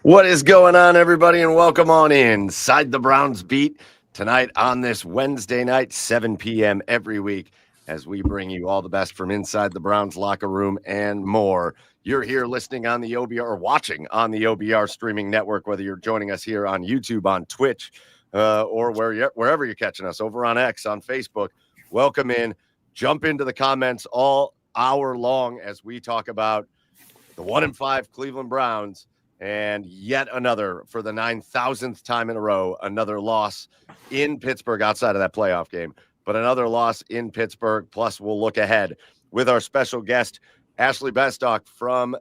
What is going on, everybody, and welcome on Inside the Browns Beat tonight on this Wednesday night, 7 p.m. every week, as we bring you all the best from inside the Browns locker room and more. You're here listening on the OBR or watching on the OBR streaming network, whether you're joining us here on YouTube, on Twitch, or wherever you're catching us, over on X, on Facebook. Welcome in. Jump into the comments all hour long as we talk about the 1-5 Cleveland Browns. And yet another, for the 9,000th time in a row, another loss in Pittsburgh outside of that playoff game, but another loss in Pittsburgh. Plus, we'll look ahead with our special guest, Ashley Bastock from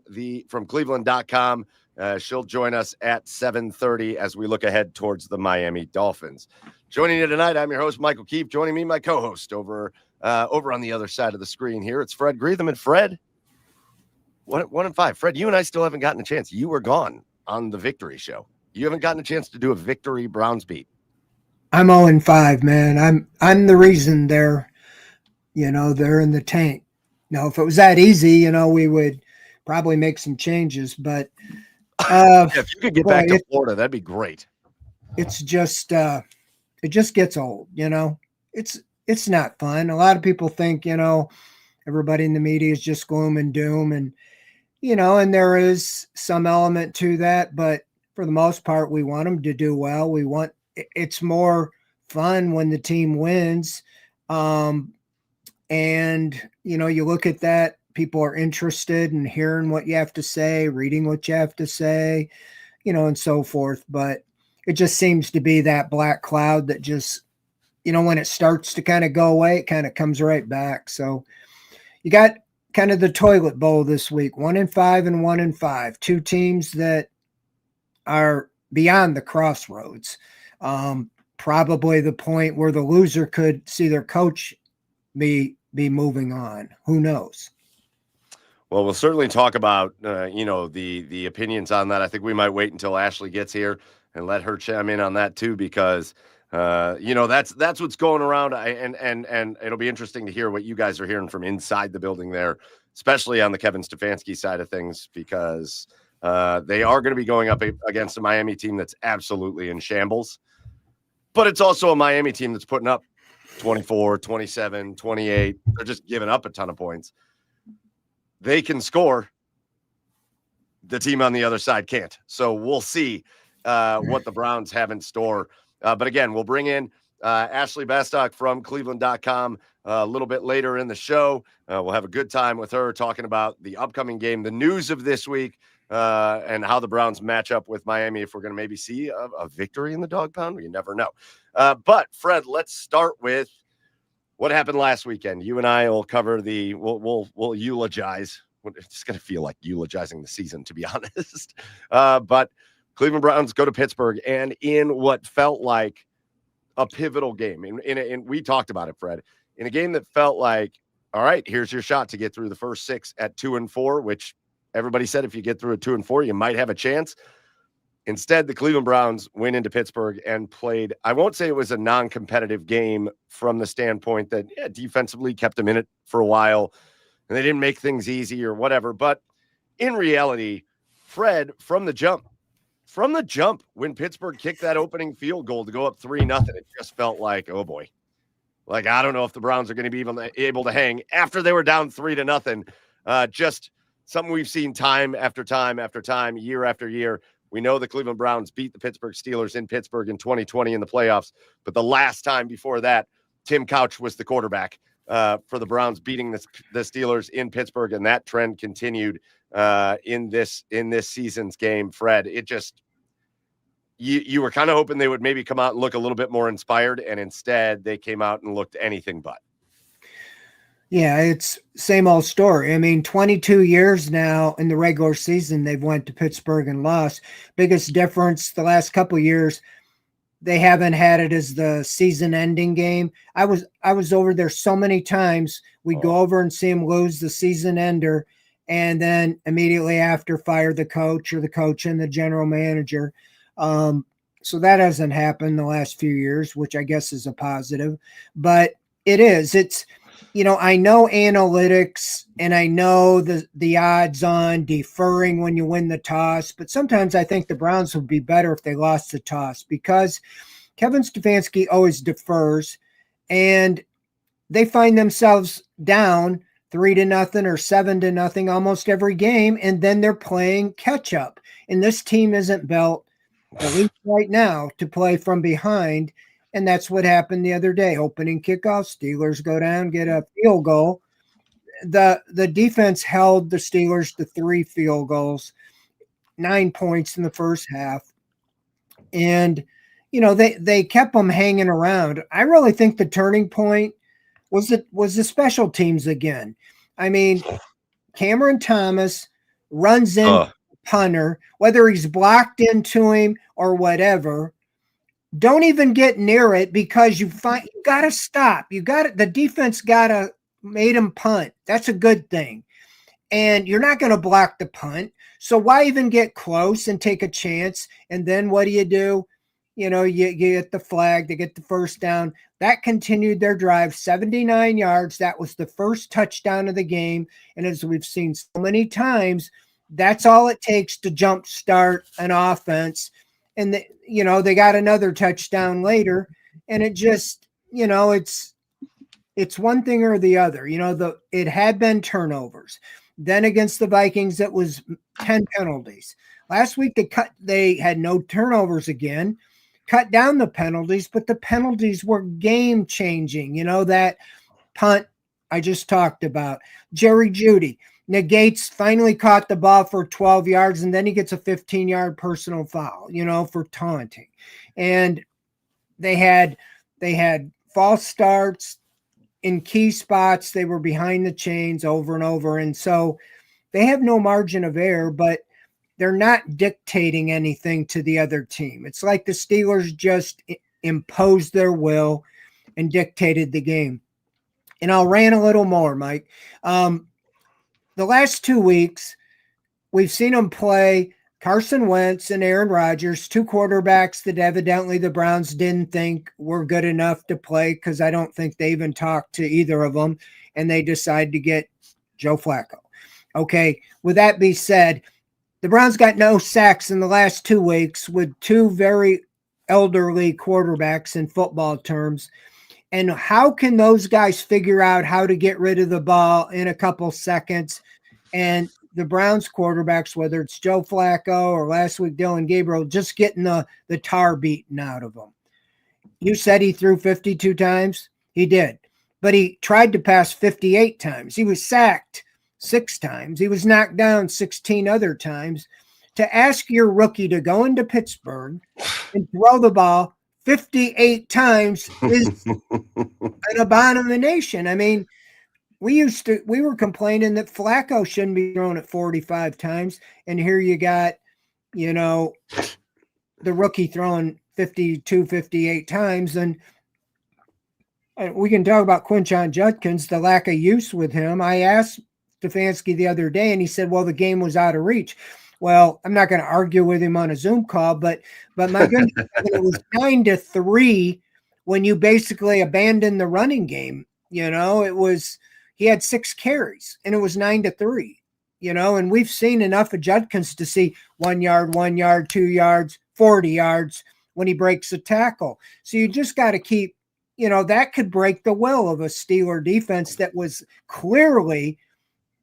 Cleveland.com. She'll join us at 7:30 as we look ahead towards the Miami Dolphins. Joining you tonight, I'm your host, Michael Keefe. Joining me, my co-host over on the other side of the screen here, it's Fred Greetham. And Fred, 1-5. Fred, you and I still haven't gotten a chance. You were gone on the Victory Show. You haven't gotten a chance to do a Victory Browns beat. I'm 0-5, man. I'm the reason they're in the tank. Now, if it was that easy, we would probably make some changes. But if you could get back to Florida, that'd be great. it's just it just gets old, it's not fun. A lot of people think, everybody in the media is just gloom and doom, and there is some element to that, but for the most part we want them to do well. It's more fun when the team wins. And you look at that, people are interested in hearing what you have to say, reading what you have to say, and so forth. But it just seems to be that black cloud that just, when it starts to kind of go away, it kind of comes right back. So you got kind of the toilet bowl this week, 1-5 and 1-5, two teams that are beyond the crossroads. Probably the point where the loser could see their coach be moving on. Who knows? Well, we'll certainly talk about the opinions on that. I think we might wait until Ashley gets here and let her chime in on that too, because that's what's going around. And it'll be interesting to hear what you guys are hearing from inside the building there, especially on the Kevin Stefanski side of things, because they are going to be going up against a Miami team that's absolutely in shambles. But it's also a Miami team that's putting up 24, 27, 28. They're just giving up a ton of points. They can score. The team on the other side can't. So we'll see what the Browns have in store. But again, we'll bring in Ashley Bastock from Cleveland.com a little bit later in the show. We'll have a good time with her talking about the upcoming game, the news of this week, and how the Browns match up with Miami. If we're going to maybe see a victory in the dog pound, you never know. But Fred, let's start with what happened last weekend. You and I will cover we'll eulogize. It's going to feel like eulogizing the season, to be honest. But Cleveland Browns go to Pittsburgh, and in what felt like a pivotal game, and we talked about it, Fred, in a game that felt like, all right, here's your shot to get through the first 6 at 2-4, which everybody said if you get through at 2-4, you might have a chance. Instead, the Cleveland Browns went into Pittsburgh and played, I won't say it was a non-competitive game from the standpoint that defensively kept them in it for a while, and they didn't make things easy or whatever. But in reality, Fred, from the jump, when Pittsburgh kicked that opening field goal to go up 3-0, it just felt like, oh boy. Like, I don't know if the Browns are going to be able to hang after they were down 3-0. Just something we've seen time after time after time, year after year. We know the Cleveland Browns beat the Pittsburgh Steelers in Pittsburgh in 2020 in the playoffs. But the last time before that, Tim Couch was the quarterback for the Browns beating the Steelers in Pittsburgh. And that trend continued in this season's game. Fred, it just, you were kind of hoping they would maybe come out and look a little bit more inspired. And instead they came out and looked anything but. Yeah, it's same old story. I mean, 22 years now in the regular season, they've went to Pittsburgh and lost. Biggest difference the last couple of years, they haven't had it as the season-ending game. I was over there so many times. We'd go over and see them lose the season ender, and then immediately after fire the coach or the coach and the general manager. So that hasn't happened the last few years, which I guess is a positive. But it's I know analytics and I know the odds on deferring when you win the toss, but sometimes I think the Browns would be better if they lost the toss, because Kevin Stefanski always defers and they find themselves down 3-0 or 7-0 almost every game, and then they're playing catch up. And this team isn't built, at least right now, to play from behind. And that's what happened the other day. Opening kickoff, Steelers go down, get a field goal. The defense held the Steelers to 3 field goals, 9 points in the first half. And, they kept them hanging around. I really think the turning point was the special teams again. I mean, Cameron Thomas runs in punter, whether he's blocked into him or whatever. Don't even get near it, because you got to stop. The defense got to made him punt. That's a good thing. And you're not going to block the punt. So why even get close and take a chance? And then what do? You get the flag, they get the first down. That continued their drive, 79 yards. That was the first touchdown of the game. And as we've seen so many times, that's all it takes to jumpstart an offense. and they got another touchdown later, and it just, it's one thing or the other. It had been turnovers. Then against the Vikings, it was 10 penalties. Last week they had no turnovers again, cut down the penalties, but the penalties were game changing. That punt I just talked about. Jerry Jeudy negates, finally caught the ball for 12 yards, and then he gets a 15-yard personal foul, for taunting. And they had false starts in key spots. They were behind the chains over and over. And so they have no margin of error, but they're not dictating anything to the other team. It's like the Steelers just imposed their will and dictated the game. And I'll rant a little more, Mike. The last 2 weeks, we've seen them play Carson Wentz and Aaron Rodgers, two quarterbacks that evidently the Browns didn't think were good enough to play, because I don't think they even talked to either of them, and they decided to get Joe Flacco. Okay, with that being said, the Browns got no sacks in the last 2 weeks with two very elderly quarterbacks in football terms. And how can those guys figure out how to get rid of the ball in a couple seconds? And the Browns quarterbacks, whether it's Joe Flacco or last week Dylan Gabriel, just getting the tar beaten out of them. You said he threw 52 times. He did. But he tried to pass 58 times. He was sacked 6 times. He was knocked down 16 other times. To ask your rookie to go into Pittsburgh and throw the ball 58 times is an abomination. I mean, we were complaining that Flacco shouldn't be thrown at 45 times. And here you got, the rookie throwing 52, 58 times. And we can talk about Quinshon Judkins, the lack of use with him. I asked Stefanski the other day, and he said, well, the game was out of reach. Well, I'm not going to argue with him on a Zoom call, but my goodness, it was 9-3 when you basically abandoned the running game. It was, he had 6 carries and it was 9-3, and we've seen enough of Judkins to see 1 yard, 1 yard, 2 yards, 40 yards when he breaks a tackle. So you just got to keep, that could break the will of a Steeler defense that was clearly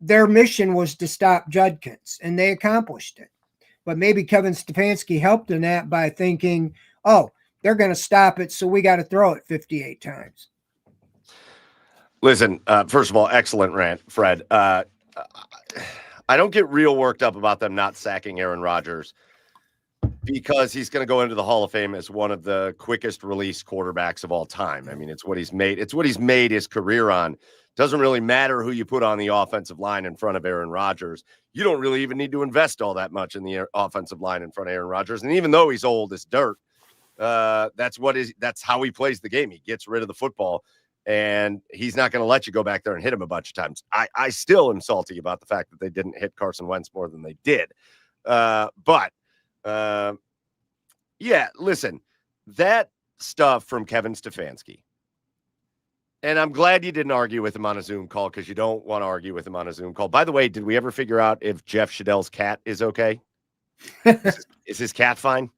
their mission was to stop Judkins, and they accomplished it. But maybe Kevin Stefanski helped in that by thinking, oh, they're going to stop it, so we got to throw it 58 times. Listen, first of all, excellent rant, Fred. I don't get real worked up about them not sacking Aaron Rodgers, because he's going to go into the Hall of Fame as one of the quickest release quarterbacks of all time. I mean, it's what he's made his career on. Doesn't really matter who you put on the offensive line in front of Aaron Rodgers. You don't really even need to invest all that much in the offensive line in front of Aaron Rodgers. And even though he's old as dirt, that's how he plays the game. He gets rid of the football, and he's not going to let you go back there and hit him a bunch of times. I still am salty about the fact that they didn't hit Carson Wentz more than they did. Yeah, listen, that stuff from Kevin Stefanski. And I'm glad you didn't argue with him on a Zoom call, because you don't want to argue with him on a Zoom call. By the way, did we ever figure out if Jeff Shadell's cat is okay? Is his cat fine?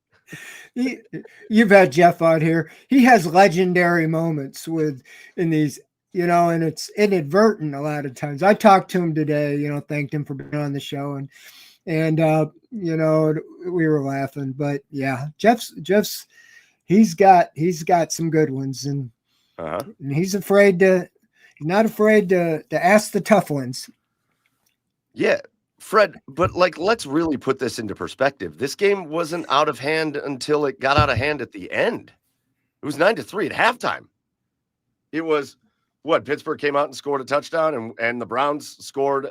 You've had Jeff out here. He has legendary moments in these, and it's inadvertent a lot of times. I talked to him today, thanked him for being on the show, and we were laughing. But yeah, Jeff's he's got some good ones, and he's not afraid to ask the tough ones. Yeah, Fred, but let's really put this into perspective. This game wasn't out of hand until it got out of hand at the end. It was 9-3 at halftime. It was what, Pittsburgh came out and scored a touchdown, and the Browns scored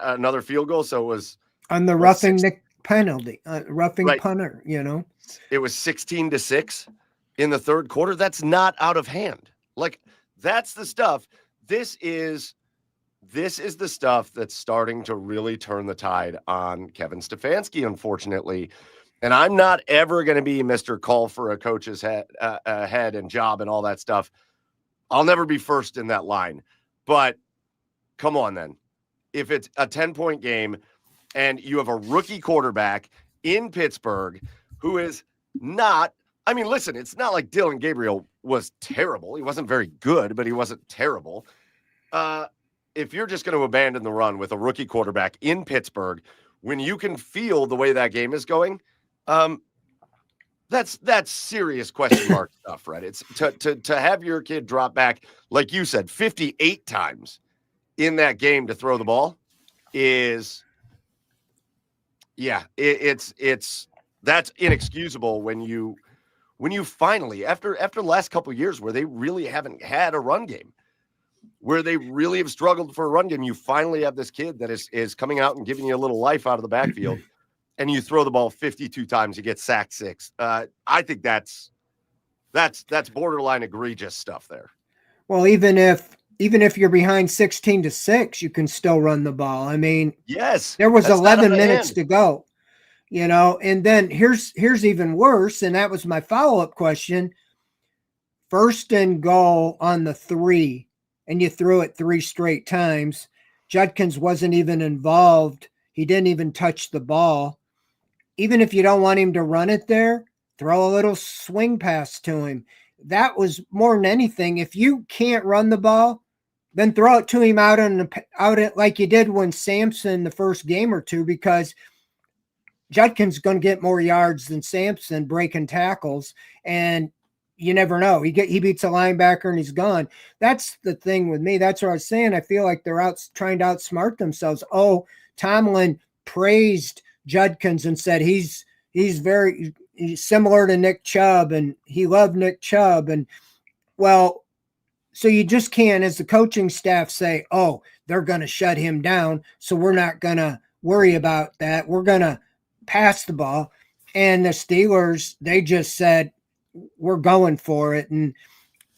another field goal. So it was on the roughing the penalty, roughing right. Punter. It was 16-6 in the third quarter. That's not out of hand. That's the stuff. This is the stuff that's starting to really turn the tide on Kevin Stefanski, unfortunately. And I'm not ever going to be Mr. Call for a coach's head and job and all that stuff. I'll never be first in that line. But come on, then. If it's a 10-point game and you have a rookie quarterback in Pittsburgh who is I mean, listen, it's not like Dylan Gabriel was terrible. He wasn't very good, but he wasn't terrible. If you're just going to abandon the run with a rookie quarterback in Pittsburgh, when you can feel the way that game is going, that's serious question mark stuff, right? It's to have your kid drop back, like you said, 58 times in that game to throw the ball is, it's that's inexcusable when you finally, after the last couple of years where they really haven't had a run game, where they really have struggled for a run game, you finally have this kid that is coming out and giving you a little life out of the backfield, and you throw the ball 52 times, you get sacked 6. I think that's borderline egregious stuff there. Well, even if you're behind 16-6, you can still run the ball. I mean, yes, there was 11 minutes to go, and then here's even worse. And that was my follow-up question. 1st and goal on the 3, and you threw it 3 straight times. Judkins wasn't even involved. He didn't even touch the ball. Even if you don't want him to run it there, throw a little swing pass to him. That was more than anything. If you can't run the ball, then throw it to him out like you did when Sampson the first game or two, because Judkins going to get more yards than Sampson breaking tackles, and you never know. He beats a linebacker and he's gone. That's the thing with me. That's what I was saying. I feel like they're trying to outsmart themselves. Oh, Tomlin praised Judkins and said he's very similar to Nick Chubb, and he loved Nick Chubb. And well, so you just can't, as the coaching staff, say, oh, they're going to shut him down, so we're not going to worry about that. We're going to pass the ball. And the Steelers, they just said, we're going for it. And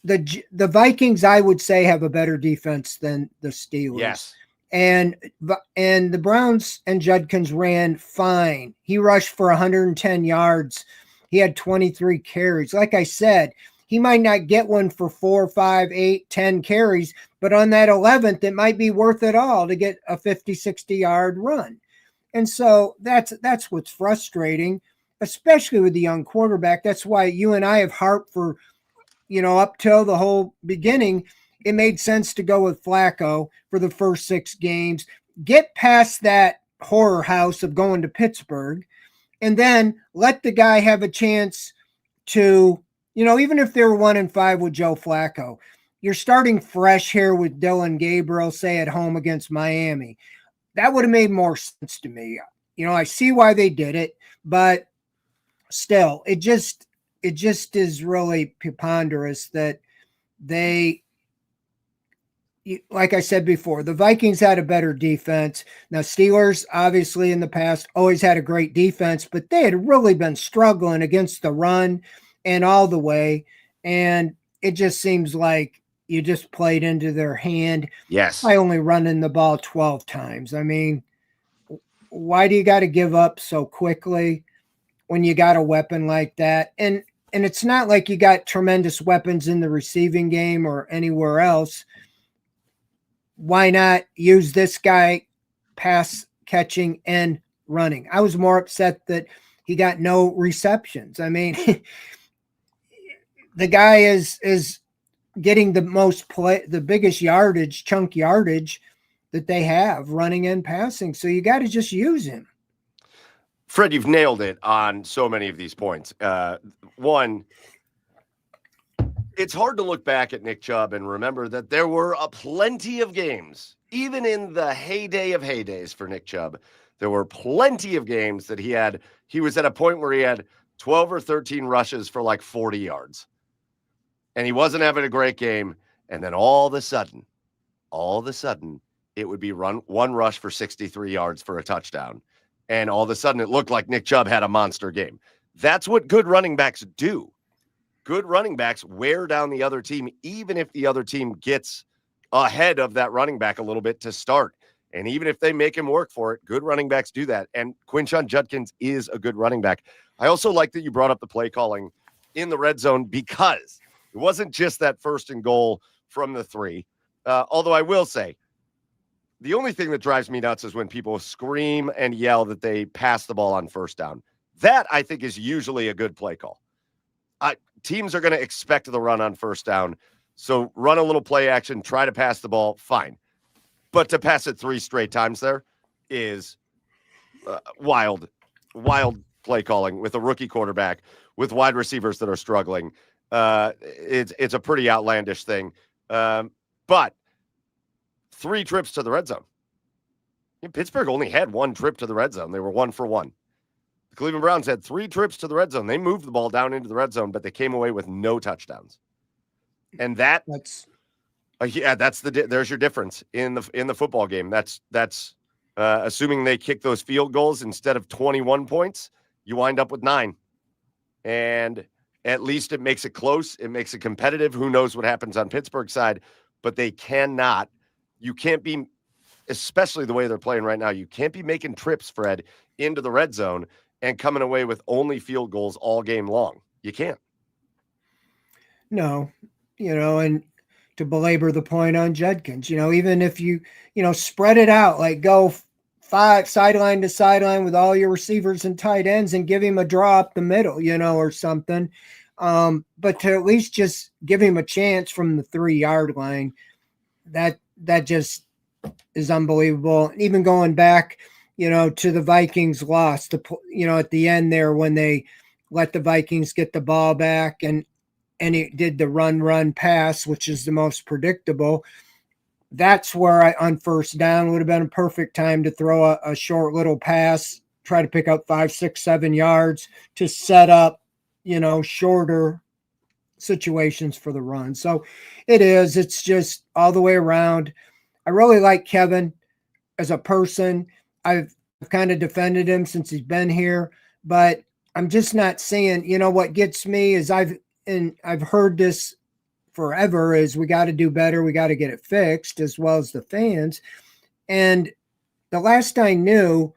the Vikings, I would say, have a better defense than the Steelers. Yes. And the Browns and Judkins ran fine. He rushed for 110 yards. He had 23 carries. Like I said, he might not get one for 4, 5, 8, 10 carries, but on that 11th, it might be worth it all to get a 50, 60-yard run. And so that's what's frustrating, especially with the young quarterback. That's why you and I have harped for, up till the whole beginning, it made sense to go with Flacco for the first 6 games, get past that horror house of going to Pittsburgh, and then let the guy have a chance to, even if they were 1-5 with Joe Flacco, you're starting fresh here with Dylan Gabriel, say at home against Miami. That would have made more sense to me. I see why they did it, but still, it just is really preponderous that they, like I said before, the Vikings had a better defense. Now, Steelers, obviously, in the past, always had a great defense, but they had really been struggling against the run and all the way. And it just seems like you just played into their hand. Yes. By only running the ball 12 times. I mean, why do you got to give up so quickly when you got a weapon like that? And it's not like you got tremendous weapons in the receiving game or anywhere else. Why not use this guy pass catching and running? I was more upset that he got no receptions. I mean, the guy is getting the most play, the biggest yardage, chunk yardage that they have running and passing. So you got to just use him. Fred, you've nailed it on so many of these points. One, it's hard to look back at Nick Chubb and remember that there were plenty of games, even in the heyday of heydays for Nick Chubb, there were plenty of games that he was at a point where he had 12 or 13 rushes for like 40 yards. And he wasn't having a great game. And then all of a sudden, it would be one rush for 63 yards for a touchdown. And all of a sudden, it looked like Nick Chubb had a monster game. That's what good running backs do. Good running backs wear down the other team, even if the other team gets ahead of that running back a little bit to start. And even if they make him work for it, good running backs do that. And Quinshon Judkins is a good running back. I also like that you brought up the play calling in the red zone, because it wasn't just that 1st and goal from the 3. Although I will say, the only thing that drives me nuts is when people scream and yell that they pass the ball on 1st down. That, I think, is usually a good play call. Teams are going to expect the run on first down. So run a little play action, try to pass the ball, fine. But to pass it 3 straight times there is wild play calling with a rookie quarterback, with wide receivers that are struggling. It's a pretty outlandish thing. But 3 trips to the red zone. Pittsburgh only had 1 trip to the red zone. They were 1 for 1. The Cleveland Browns had 3 trips to the red zone. They moved the ball down into the red zone, but they came away with no touchdowns. And that's there's your difference in the football game. That's assuming they kick those field goals instead of 21 points, you wind up with 9. And at least it makes it close. It makes it competitive. Who knows what happens on Pittsburgh's side, but you can't be, especially the way they're playing right now, you can't be making trips, Fred, into the red zone and coming away with only field goals all game long. You can't. No, and to belabor the point on Judkins, even if you spread it out, like go 5 sideline to sideline with all your receivers and tight ends and give him a draw up the middle, or something. But to at least just give him a chance from the 3-yard line, that just is unbelievable. Even going back, to the Vikings loss, at the end there when they let the Vikings get the ball back and it did the run pass, which is the most predictable. That's where on first down would have been a perfect time to throw a short little pass, try to pick up 5, 6, 7 yards to set up, shorter situations for the run. So it's just all the way around. I really like Kevin as a person. I've kind of defended him since he's been here, but I'm just not seeing, what gets me is I've heard this forever is we got to do better. We got to get it fixed, as well as the fans. And the last I knew,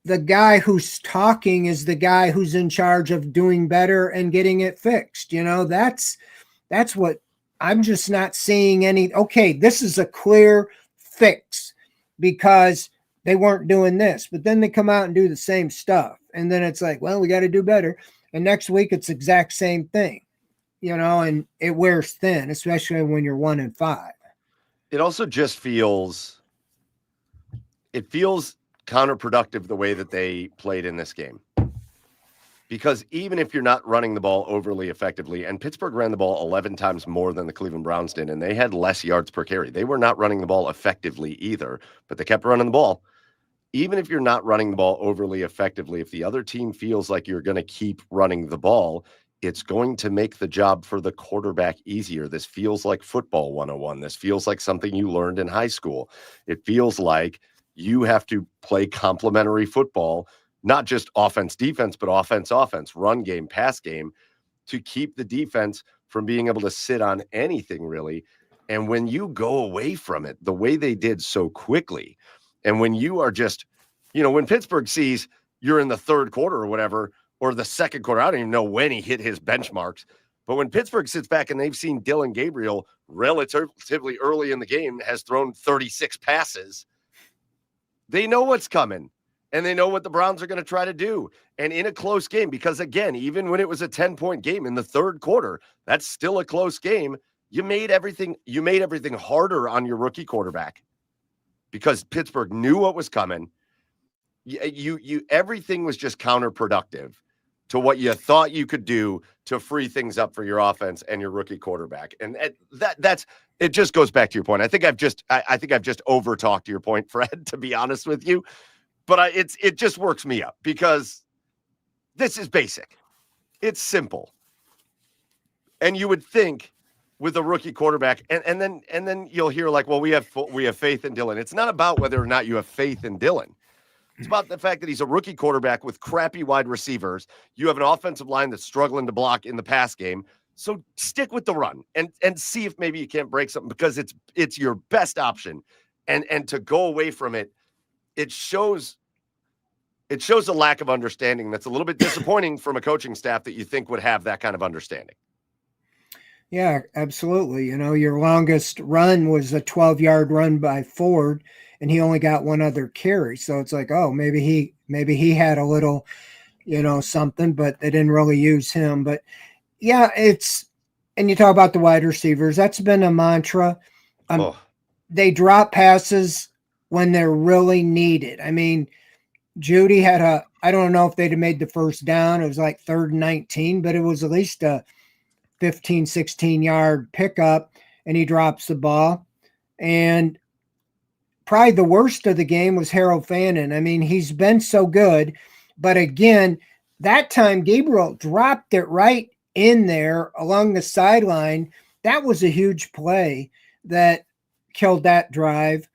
the guy who's talking is the guy who's in charge of doing better and getting it fixed. That's what I'm just not seeing any. Okay, this is a clear fix because they weren't doing this, but then they come out and do the same stuff. And then it's like, well, we got to do better. And next week it's the exact same thing, and it wears thin, especially when you're 1-5. It also just feels counterproductive the way that they played in this game. Because even if you're not running the ball overly effectively, and Pittsburgh ran the ball 11 times more than the Cleveland Browns did, and they had less yards per carry. They were not running the ball effectively either, but they kept running the ball. Even if you're not running the ball overly effectively, if the other team feels like you're going to keep running the ball, it's going to make the job for the quarterback easier. This feels like football 101. This feels like something you learned in high school. It feels like you have to play complementary football, not just offense, defense, but offense, run game, pass game, to keep the defense from being able to sit on anything really. And when you go away from it the way they did so quickly, and when you are just, when Pittsburgh sees you're in the third quarter or whatever, or the second quarter, I don't even know when he hit his benchmarks, but when Pittsburgh sits back and they've seen Dylan Gabriel relatively early in the game has thrown 36 passes, they know what's coming. And they know what the Browns are going to try to do. And in a close game, because again, even when it was a 10-point game in the third quarter, that's still a close game. You made everything harder on your rookie quarterback because Pittsburgh knew what was coming. You everything was just counterproductive to what you thought you could do to free things up for your offense and your rookie quarterback. And that's it. Just goes back to your point. I think I've just over talked your point, Fred, to be honest with you. But it just works me up because this is basic. It's simple. And you would think with a rookie quarterback, and then you'll hear like, well, we have faith in Dylan. It's not about whether or not you have faith in Dylan. It's about the fact that he's a rookie quarterback with crappy wide receivers. You have an offensive line that's struggling to block in the pass game. So stick with the run and see if maybe you can't break something because it's your best option. And to go away from it, it shows a lack of understanding that's a little bit disappointing from a coaching staff that you think would have that kind of understanding. Yeah, absolutely. Your longest run was a 12-yard run by Ford, and he only got one other carry. So it's like, oh, maybe he had a little something, but they didn't really use him. But yeah, and you talk about the wide receivers. That's been a mantra. They drop passes when they're really needed. I mean, Judy had I don't know if they'd have made the first down. It was like 3rd and 19, but it was at least a 15, 16-yard pickup, and he drops the ball. And probably the worst of the game was Harold Fannin. I mean, he's been so good, but again, that time Gabriel dropped it right in there along the sideline. That was a huge play that killed that drive.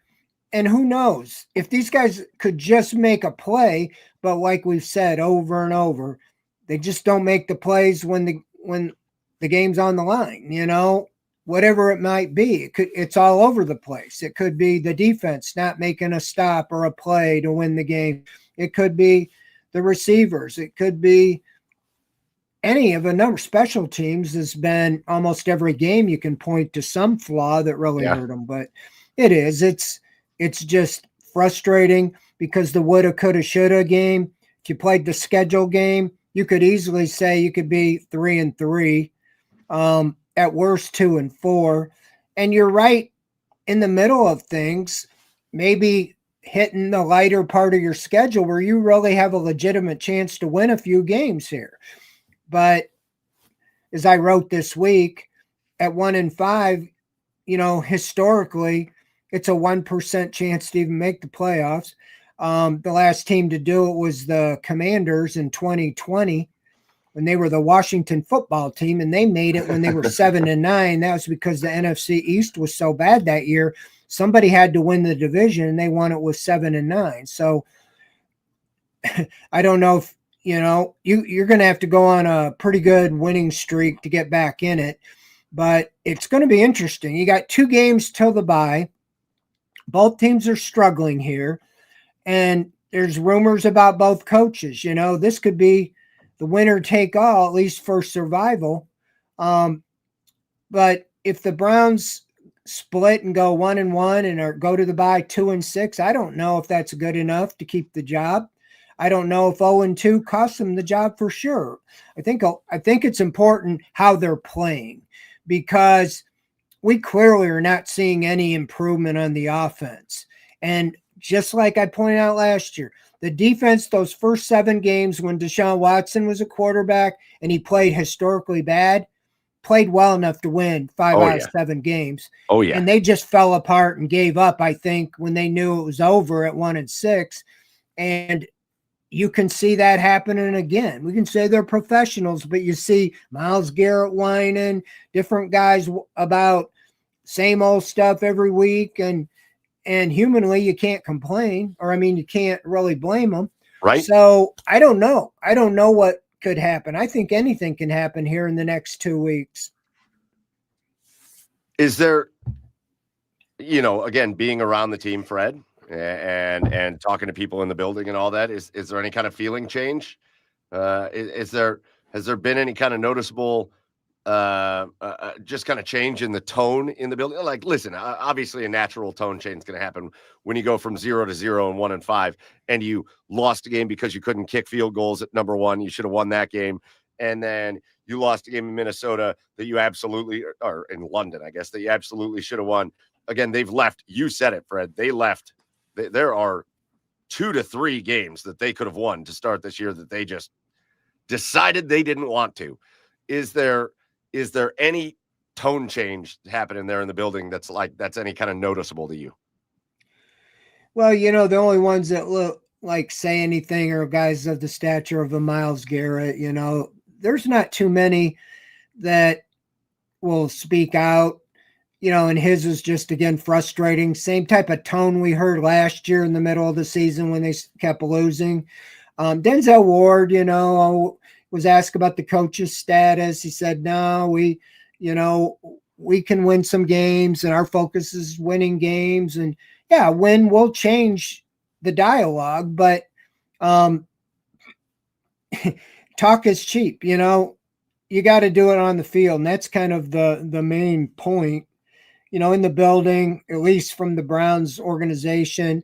And who knows if these guys could just make a play, but like we've said over and over, they just don't make the plays when the game's on the line, whatever it might be. It's all over the place. It could be the defense not making a stop or a play to win the game. It could be the receivers. It could be any of a number. Special teams has been almost every game you can point to some flaw that really hurt them, but it's just frustrating because the woulda, coulda, shoulda game. If you played the schedule game, you could easily say you could be 3-3, at worst 2-4, and you're right in the middle of things, maybe hitting the lighter part of your schedule where you really have a legitimate chance to win a few games here. But as I wrote this week, at 1-5, historically, it's a 1% chance to even make the playoffs. The last team to do it was the Commanders in 2020 when they were the Washington football team, and they made it when they were 7-9. That was because the NFC East was so bad that year. Somebody had to win the division, and they won it with 7-9. So I don't know if, you're going to have to go on a pretty good winning streak to get back in it, but it's going to be interesting. You got 2 games till the bye. Both teams are struggling here, and there's rumors about both coaches. This could be the winner take all, at least for survival. But if the Browns split and go 1-1 or go to the bye 2-6, I don't know if that's good enough to keep the job. I don't know if 0-2 costs them the job for sure. I think it's important how they're playing, because we clearly are not seeing any improvement on the offense. And just like I pointed out last year, the defense, those first 7 games when Deshaun Watson was a quarterback and he played historically bad, played well enough to win 5 out of 7 games. Oh, yeah. And they just fell apart and gave up, I think, when they knew it was over at 1-6. And you can see that happening again. We can say they're professionals, but you see Myles Garrett whining, different guys about same old stuff every week. And humanly, you can't complain, or you can't really blame them. Right. So I don't know. I don't know what could happen. I think anything can happen here in the next 2 weeks. Is there, again, being around the team, Fred, and talking to people in the building and all that, is there any kind of feeling change? Has there been any kind of noticeable just kind of change in the tone in the building? Like, listen, obviously a natural tone change is going to happen when you go from 0-0 and 1-5, and you lost a game because you couldn't kick field goals at number 1. You should have won that game. And then you lost a game in Minnesota that you absolutely, or in London, I guess, that you absolutely should have won. Again, they've left. You said it, Fred. They left. There are 2 to 3 games that they could have won to start this year that they just decided they didn't want to. Is there any tone change happening there in the building that's any kind of noticeable to you? Well, the only ones that look like say anything are guys of the stature of a Myles Garrett. There's not too many that will speak out. And his was just, again, frustrating. Same type of tone we heard last year in the middle of the season when they kept losing. Denzel Ward, was asked about the coach's status. He said, no, we can win some games and our focus is winning games. And yeah, win will change the dialogue, but talk is cheap. You got to do it on the field. And that's kind of the main point. In the building, at least from the Browns organization,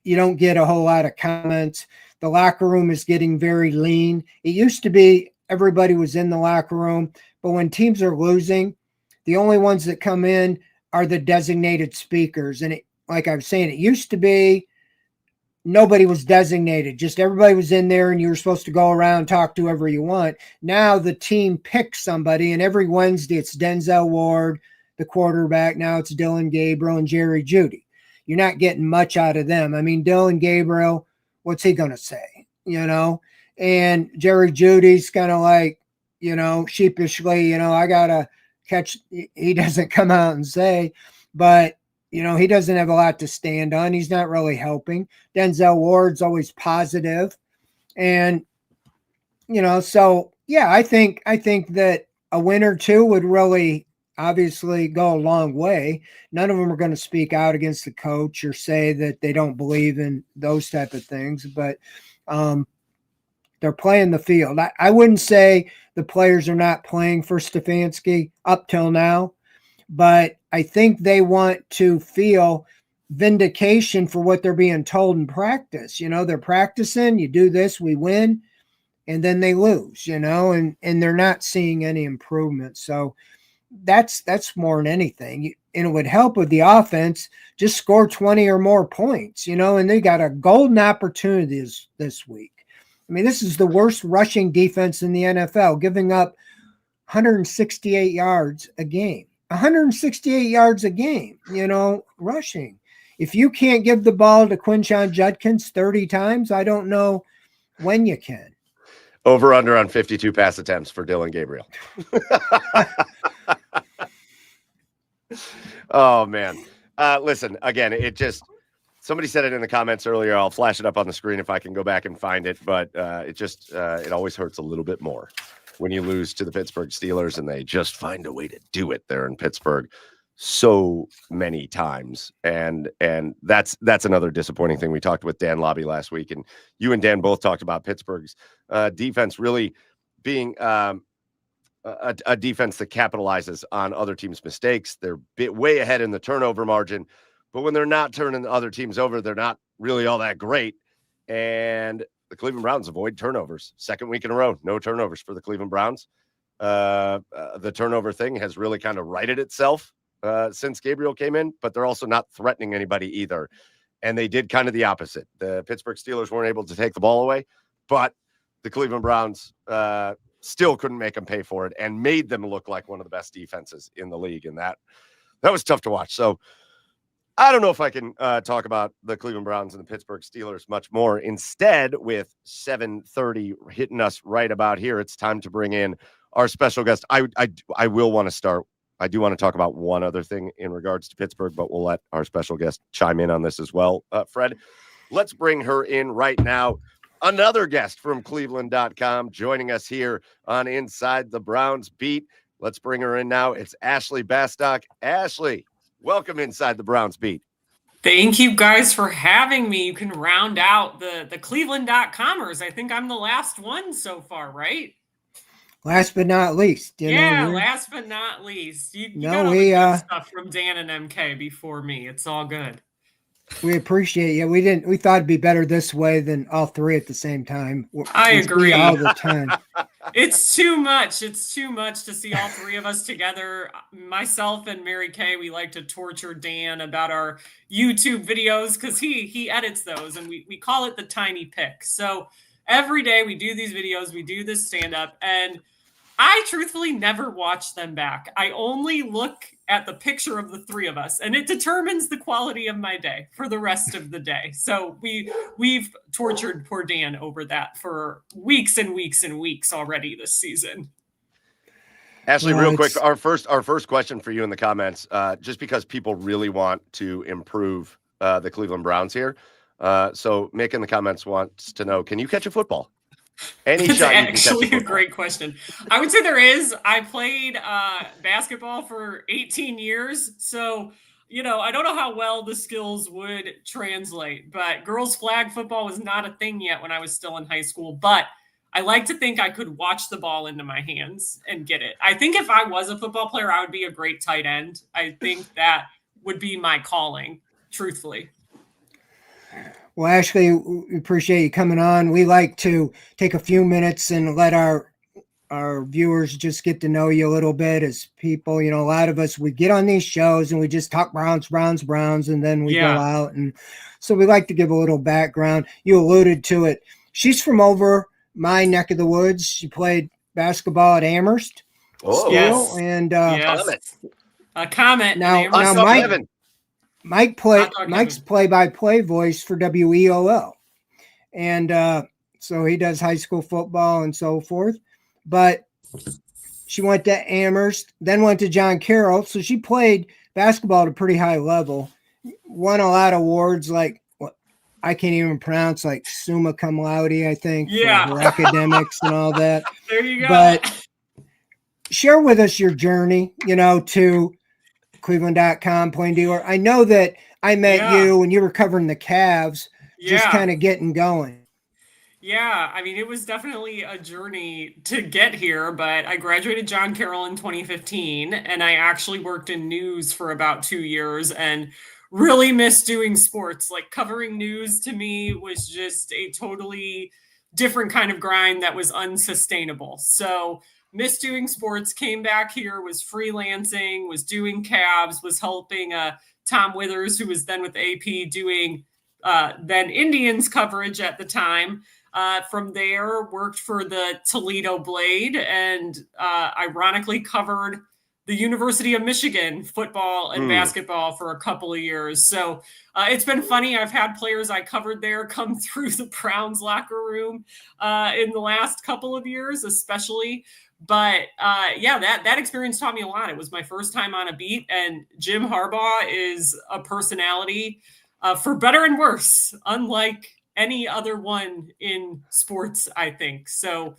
you don't get a whole lot of comments. The locker room is getting very lean. It used to be everybody was in the locker room, but when teams are losing, the only ones that come in are the designated speakers. And like I was saying, it used to be nobody was designated. Just everybody was in there and you were supposed to go around and talk to whoever you want. Now the team picks somebody, and every Wednesday it's Denzel Ward, the quarterback. Now it's Dylan Gabriel and Jerry Jeudy. You're not getting much out of them. I mean, Dylan Gabriel, what's he going to say? And Jerry Judy's kind of like, sheepishly, I got to catch. He doesn't come out and say, but he doesn't have a lot to stand on. He's not really helping. Denzel Ward's always positive. And, so yeah, I think that a win or two would really obviously go a long way. None of them are going to speak out against the coach or say that they don't believe in those type of things, but they're playing the field. I wouldn't say the players are not playing for Stefanski up till now, but I think they want to feel vindication for what they're being told in practice. They're practicing, you do this, we win, and then they lose, and they're not seeing any improvement. So that's more than anything. And it would help with the offense, just score 20 or more points, and they got a golden opportunity this week. I mean, this is the worst rushing defense in the NFL, giving up 168 yards a game. 168 yards a game, rushing. If you can't give the ball to Quinshon Judkins 30 times, I don't know when you can. Over under on 52 pass attempts for Dylan Gabriel. Oh, man. Listen, again, somebody said it in the comments earlier. I'll flash it up on the screen if I can go back and find it. But it always hurts a little bit more when you lose to the Pittsburgh Steelers, and they just find a way to do it there in Pittsburgh so many times. And that's another disappointing thing. We talked with Dan Lobby last week, and you and Dan both talked about Pittsburgh's defense really being a defense that capitalizes on other teams' mistakes. They're way ahead in the turnover margin, but when they're not turning other teams over, they're not really all that great. And the Cleveland Browns avoid turnovers. Second week in a row, no turnovers for the Cleveland Browns. The turnover thing has really kind of righted itself since Gabriel came in, but they're also not threatening anybody either. And they did kind of the opposite. The Pittsburgh Steelers weren't able to take the ball away, but the Cleveland Browns still couldn't make them pay for it and made them look like one of the best defenses in the league. And that was tough to watch. So I don't know if I can talk about the Cleveland Browns and the Pittsburgh Steelers much more. Instead, with 7:30 hitting us right about here, it's time to bring in our special guest. I will want to start. I do want to talk about one other thing in regards to Pittsburgh, but we'll let our special guest chime in on this as well. Fred, let's bring her in right now. Another guest from Cleveland.com joining us here on Inside the Browns Beat. Let's bring her in now. It's Ashley Bastock. Ashley, welcome Inside the Browns Beat. Thank you guys for having me. You can round out the Cleveland.comers. I think I'm the last one so far, right? Last but not least. Last but not least. You got all the good stuff from Dan and MK before me. It's all good. We appreciate you. We thought it'd be better this way than all three at the same time. I agree. All the time. It's too much. It's too much to see all three of us together. Myself and Mary Kay, we like to torture Dan about our YouTube videos because he edits those, and we call it the tiny pick. So every day we do these videos, we do this stand-up, and I truthfully never watch them back. I only look at the picture of the three of us, and it determines the quality of my day for the rest of the day. So we've tortured poor Dan over that for weeks and weeks and weeks already this season. Ashley, real quick, our first question for you in the comments, just because people really want to improve the Cleveland Browns here. So Mick in the comments wants to know, can you catch a football? It's actually a great question. I would say there is. I played basketball for 18 years. So, I don't know how well the skills would translate, but girls flag football was not a thing yet when I was still in high school. But I like to think I could watch the ball into my hands and get it. I think if I was a football player, I would be a great tight end. I think that would be my calling, truthfully. Well, Ashley, we appreciate you coming on. We like to take a few minutes and let our viewers just get to know you a little bit as people. You know, a lot of us, we get on these shows and we just talk Browns, and then we go out. And so we like to give a little background. You alluded to it. She's from over my neck of the woods. She played basketball at Amherst School. Yes. And a comment. Now Mike's play-by-play voice for WEOL. And so he does high school football and so forth. But she went to Amherst, then went to John Carroll. So she played basketball at a pretty high level, won a lot of awards like what I can't even pronounce, like summa cum laude, I think, for her academics and all that. There you go. But share with us your journey, to Cleveland.com, Plain Dealer. I know that I met you when you were covering the Cavs, just kind of getting going. Yeah, I mean, it was definitely a journey to get here, but I graduated John Carroll in 2015, and I actually worked in news for about 2 years and really missed doing sports. Like, covering news to me was just a totally different kind of grind that was unsustainable. So missed doing sports, came back here, was freelancing, was doing Cavs, was helping Tom Withers, who was then with AP, doing then Indians coverage at the time. From there, worked for the Toledo Blade and ironically covered the University of Michigan football and basketball for a couple of years. So it's been funny. I've had players I covered there come through the Browns locker room in the last couple of years, especially. But that experience taught me a lot. It was my first time on a beat, and Jim Harbaugh is a personality for better and worse, unlike any other one in sports, I think. So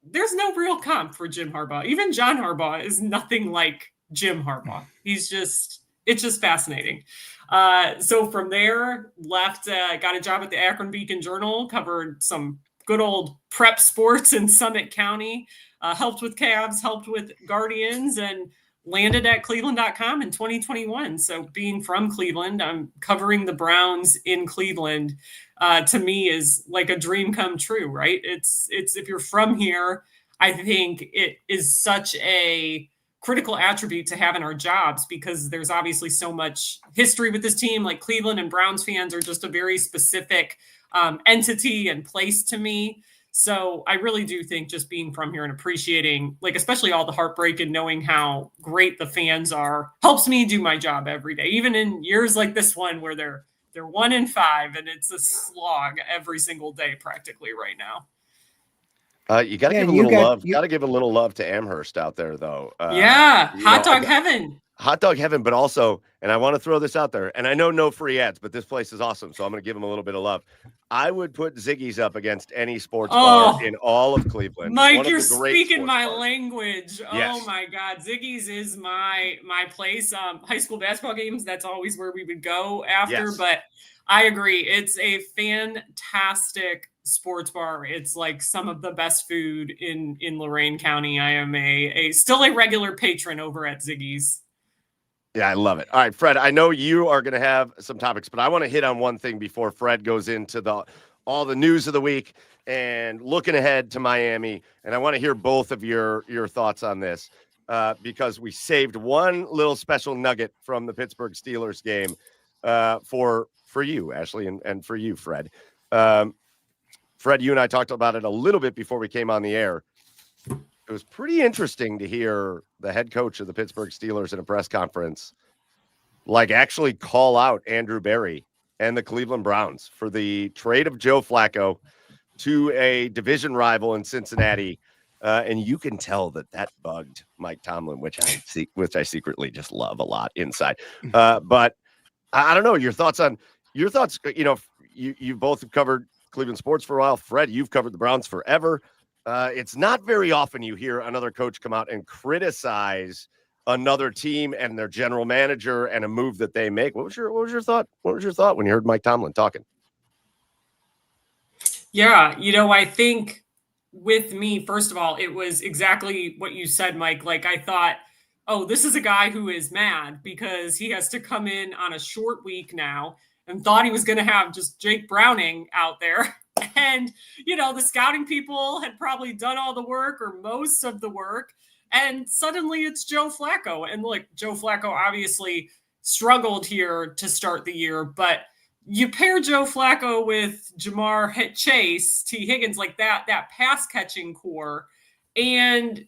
there's no real comp for Jim Harbaugh. Even John Harbaugh is nothing like Jim Harbaugh. It's just fascinating. So from there, left, got a job at the Akron Beacon Journal, covered some good old prep sports in Summit County, helped with Cavs, helped with Guardians, and landed at Cleveland.com in 2021. So being from Cleveland, I'm covering the Browns in Cleveland, to me is like a dream come true, right? It's if you're from here, I think it is such a critical attribute to have in our jobs because there's obviously so much history with this team. Like Cleveland and Browns fans are just a very specific entity and place to me. So I really do think just being from here and appreciating, like, especially all the heartbreak and knowing how great the fans are helps me do my job every day, even in years like this one where they're 1-5 and it's a slog every single day practically right now. You got to give a little love. Got to give a little love to Amherst out there, though. Hot dog heaven. Hot dog heaven, but also, and I want to throw this out there, and I know no free ads, but this place is awesome, so I'm going to give them a little bit of love. I would put Ziggy's up against any sports bar in all of Cleveland. Mike, you're speaking my language. Yes. Oh my God, Ziggy's is my place. High school basketball games, that's always where we would go after. Yes. But I agree, it's a fantastic sports bar. It's like some of the best food in Lorain County. I am still a regular patron over at Ziggy's. Yeah, I love it. All right, Fred, I know you are going to have some topics, but I want to hit on one thing before Fred goes into all the news of the week and looking ahead to Miami. And I want to hear both of your thoughts on this because we saved one little special nugget from the Pittsburgh Steelers game for you, Ashley, and for you, Fred. Fred, you and I talked about it a little bit before we came on the air. It was pretty interesting to hear the head coach of the Pittsburgh Steelers in a press conference, actually call out Andrew Berry and the Cleveland Browns for the trade of Joe Flacco to a division rival in Cincinnati. And you can tell that bugged Mike Tomlin, which I secretly just love a lot inside. But I don't know your thoughts. You both have covered Cleveland sports for a while. Fred, you've covered the Browns forever. It's not very often you hear another coach come out and criticize another team and their general manager and a move that they make. What was your thought? What was your thought when you heard Mike Tomlin talking? Yeah, I think with me, first of all, it was exactly what you said, Mike. Like, I thought, oh, this is a guy who is mad because he has to come in on a short week now and thought he was going to have just Jake Browning out there. And, the scouting people had probably done all the work or most of the work. And suddenly it's Joe Flacco. And look, Joe Flacco obviously struggled here to start the year, but you pair Joe Flacco with Jamar Chase, T. Higgins, like that pass catching core, and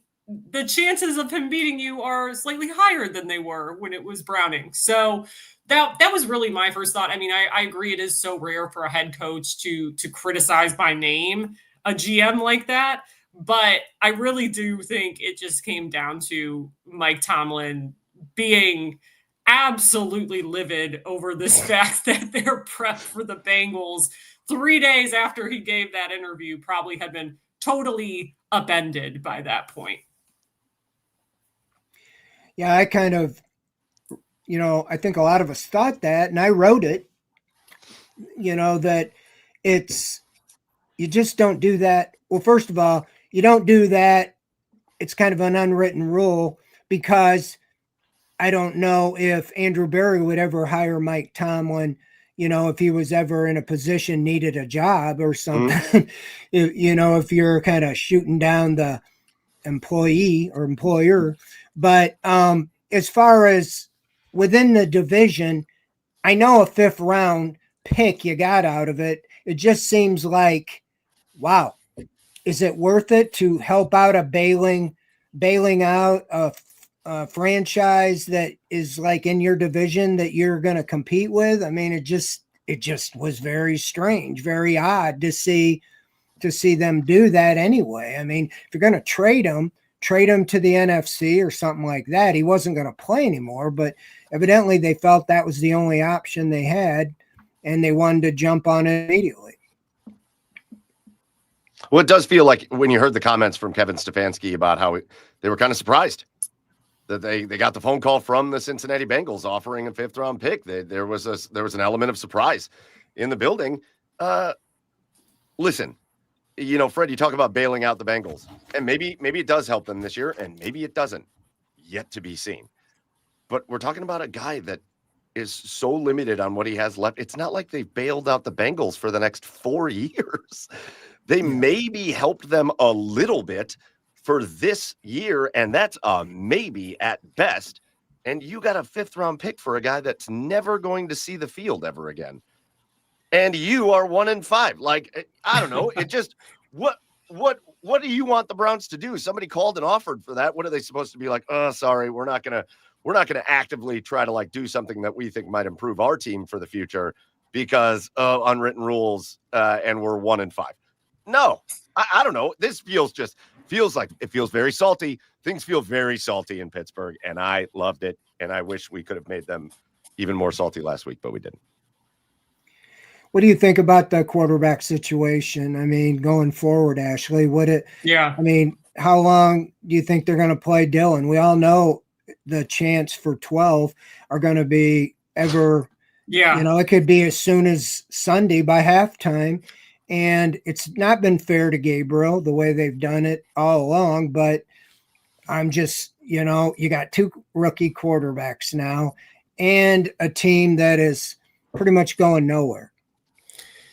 the chances of him beating you are slightly higher than they were when it was Browning. So that was really my first thought. I mean, I agree it is so rare for a head coach to criticize by name a GM like that. But I really do think it just came down to Mike Tomlin being absolutely livid over this fact that their prep for the Bengals 3 days after he gave that interview probably had been totally upended by that point. Yeah, I kind of, I think a lot of us thought that, and I wrote it, that you just don't do that. Well, first of all, you don't do that. It's kind of an unwritten rule, because I don't know if Andrew Berry would ever hire Mike Tomlin, if he was ever in a position, needed a job or something. If you're kind of shooting down the employee or employer. But as far as within the division, I know a 5th round pick you got out of it. It just seems like, wow, is it worth it to help out a bailing out a franchise that is like in your division that you're going to compete with? I mean, it just was very strange, very odd to see them do that anyway. I mean, if you're going to trade him to the NFC or something like that. He wasn't going to play anymore, but evidently they felt that was the only option they had, and they wanted to jump on it immediately. Well, it does feel like when you heard the comments from Kevin Stefanski about how they were kind of surprised that they got the phone call from the Cincinnati Bengals offering a 5th round pick. There was an element of surprise in the building. Listen, Fred, you talk about bailing out the Bengals, and maybe it does help them this year, and maybe it doesn't. Yet to be seen. But we're talking about a guy that is so limited on what he has left. It's not like they've bailed out the Bengals for the next 4 years. They maybe helped them a little bit for this year, and that's a maybe at best. And you got a 5th round pick for a guy that's never going to see the field ever again. And you are 1-5. Like, I don't know. It just, what do you want the Browns to do? Somebody called and offered for that. What are they supposed to be like? Oh, sorry, we're not gonna actively try to do something that we think might improve our team for the future because of unwritten rules, and we're 1-5. No, I don't know. This feels like it feels very salty. Things feel very salty in Pittsburgh, and I loved it. And I wish we could have made them even more salty last week, but we didn't. What do you think about the quarterback situation? I mean, going forward, Ashley, how long do you think they're going to play Dylan? We all know the chance for 12 are going to be ever, it could be as soon as Sunday by halftime. And it's not been fair to Gabriel the way they've done it all along, but I'm just, you got 2 rookie quarterbacks now and a team that is pretty much going nowhere.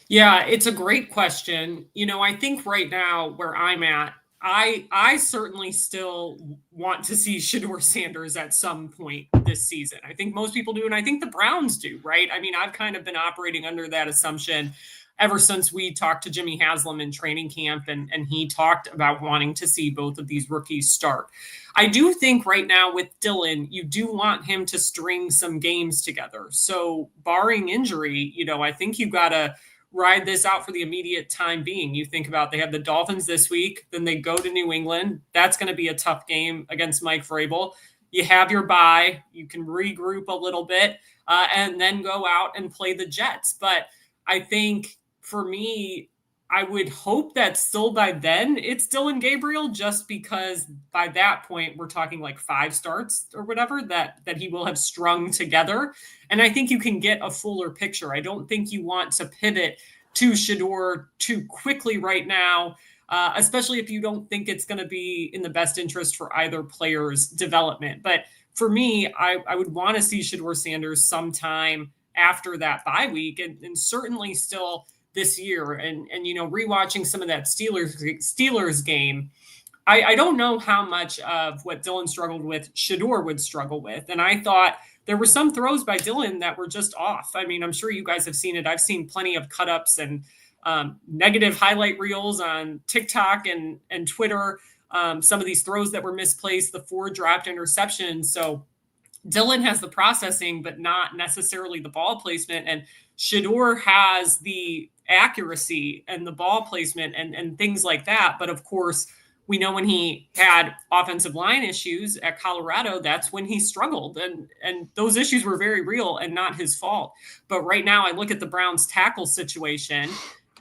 Yeah, it's a great question. I think right now where I'm at, I certainly still want to see Shedeur Sanders at some point this season. I think most people do, and I think the Browns do, right? I mean, I've kind of been operating under that assumption ever since we talked to Jimmy Haslam in training camp, and he talked about wanting to see both of these rookies start. I do think right now with Dylan, you do want him to string some games together. So barring injury, I think you got to ride this out for the immediate time being. You think about they have the Dolphins this week, then they go to New England. That's going to be a tough game against Mike Vrabel. You have your bye. You can regroup a little bit and then go out and play the Jets. But I think for me, I would hope that still by then it's Dylan Gabriel, just because by that point we're talking like 5 starts or whatever that he will have strung together. And I think you can get a fuller picture. I don't think you want to pivot to Shedeur too quickly right now, especially if you don't think it's going to be in the best interest for either player's development. But for me, I would want to see Shedeur Sanders sometime after that bye week, and certainly still this year. And rewatching some of that Steelers game, I don't know how much of what Dylan struggled with Shador would struggle with. And I thought there were some throws by Dylan that were just off. I mean, I'm sure you guys have seen it. I've seen plenty of cut-ups and negative highlight reels on TikTok and Twitter. Some of these throws that were misplaced, the 4 dropped interceptions. So Dylan has the processing, but not necessarily the ball placement. And Shador has the accuracy and the ball placement and things like that. But of course, we know when he had offensive line issues at Colorado, that's when he struggled. And those issues were very real and not his fault. But right now I look at the Browns tackle situation,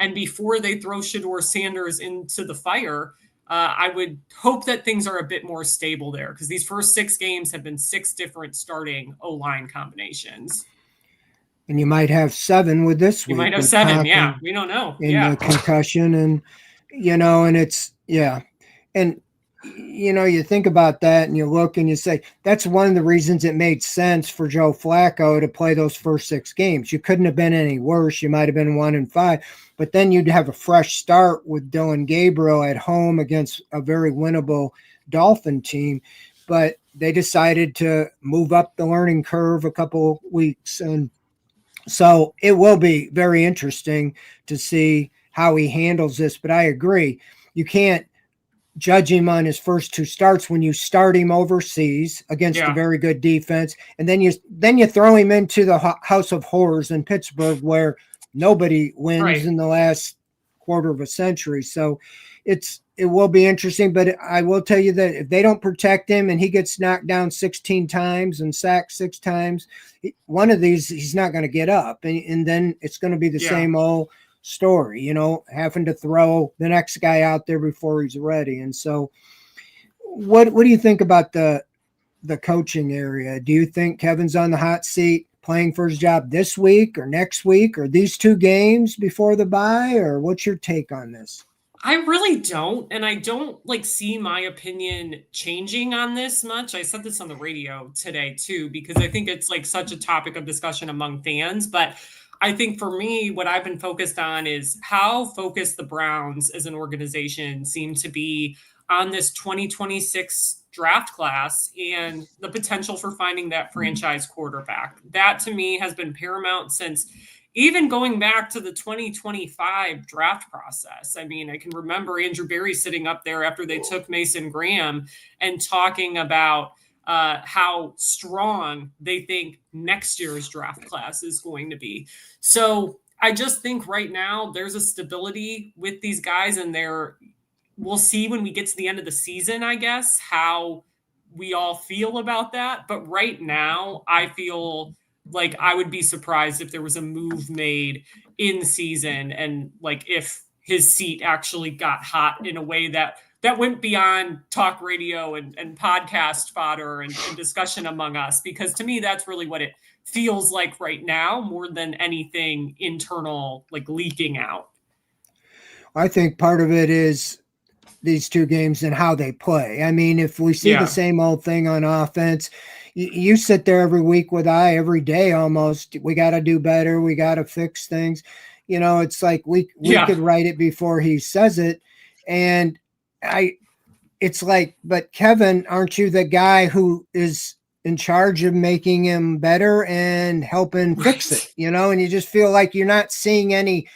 and before they throw Shador Sanders into the fire, I would hope that things are a bit more stable there, because these first 6 games have been 6 different starting O-line combinations. And you might have 7 with this week. You might have 7, yeah. We don't know. In the concussion, and and it's, and you think about that and you look and you say, that's one of the reasons it made sense for Joe Flacco to play those first 6 games. You couldn't have been any worse. You might have been 1-5, but then you'd have a fresh start with Dylan Gabriel at home against a very winnable Dolphin team. But they decided to move up the learning curve a couple weeks. And so it will be very interesting to see how he handles this. But I agree, you can't judge him on his first 2 starts when you start him overseas against a very good defense, and then you throw him into the house of horrors in Pittsburgh where nobody wins in the last quarter of a century. So it will be interesting, but I will tell you that if they don't protect him and he gets knocked down 16 times and sacked 6 times, one of these he's not going to get up, and then it's going to be the same old story, having to throw the next guy out there before he's ready. And so what do you think about the coaching area? Do you think Kevin's on the hot seat playing for his job this week or next week or these 2 games before the bye, or what's your take on this? I really don't. And I don't see my opinion changing on this much. I said this on the radio today too, because I think it's such a topic of discussion among fans. But I think for me, what I've been focused on is how focused the Browns as an organization seem to be on this 2026 draft class and the potential for finding that franchise quarterback. That to me has been paramount since even going back to the 2025 draft process. I mean, I can remember Andrew Berry sitting up there after they took Mason Graham and talking about how strong they think next year's draft class is going to be. So I just think right now there's a stability with these guys, and we'll see when we get to the end of the season, I guess, how we all feel about that. But right now I feel like I would be surprised if there was a move made in season, and if his seat actually got hot in a way that went beyond talk radio and podcast fodder and discussion among us, because to me, that's really what it feels like right now, more than anything internal, leaking out. I think part of it is these 2 games and how they play. I mean, if we see the same old thing on offense, you sit there every week with every day almost, we got to do better. We got to fix things. It's like we could write it before he says it. And it's like, but Kevin, aren't you the guy who is in charge of making him better and helping fix it, and you just feel like you're not seeing any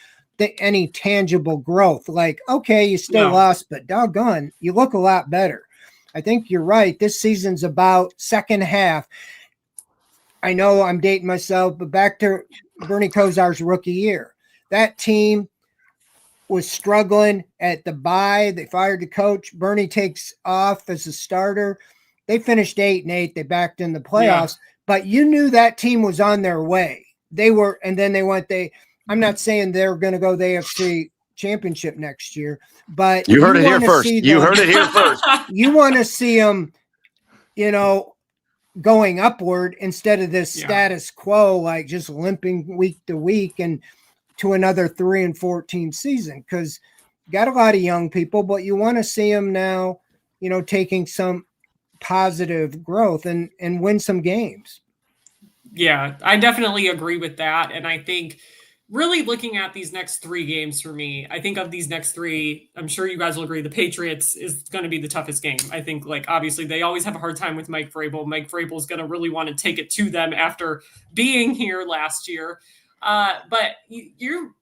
tangible growth. Okay, you still lost, but doggone, you look a lot better. I think you're right. This season's about second half. I know I'm dating myself, but back to Bernie Kosar's rookie year, that team was struggling at the bye. They fired the coach. Bernie takes off as a starter. They finished 8-8. They backed in the playoffs, but you knew that team was on their way. They were, and then I'm not saying they're going to go the AFC Championship next year, but you heard it here first. You heard it here first. You want to see them, going upward instead of this status quo, just limping week to week and to another 3-14 season, because you got a lot of young people, but you want to see them now, taking some positive growth and win some games. Yeah, I definitely agree with that. And I think really looking at these next 3 games for me, I think of these next 3, I'm sure you guys will agree, the Patriots is going to be the toughest game. I think, like, obviously they always have a hard time with Mike Vrabel. Mike Vrabel is going to really want to take it to them after being here last year. But you're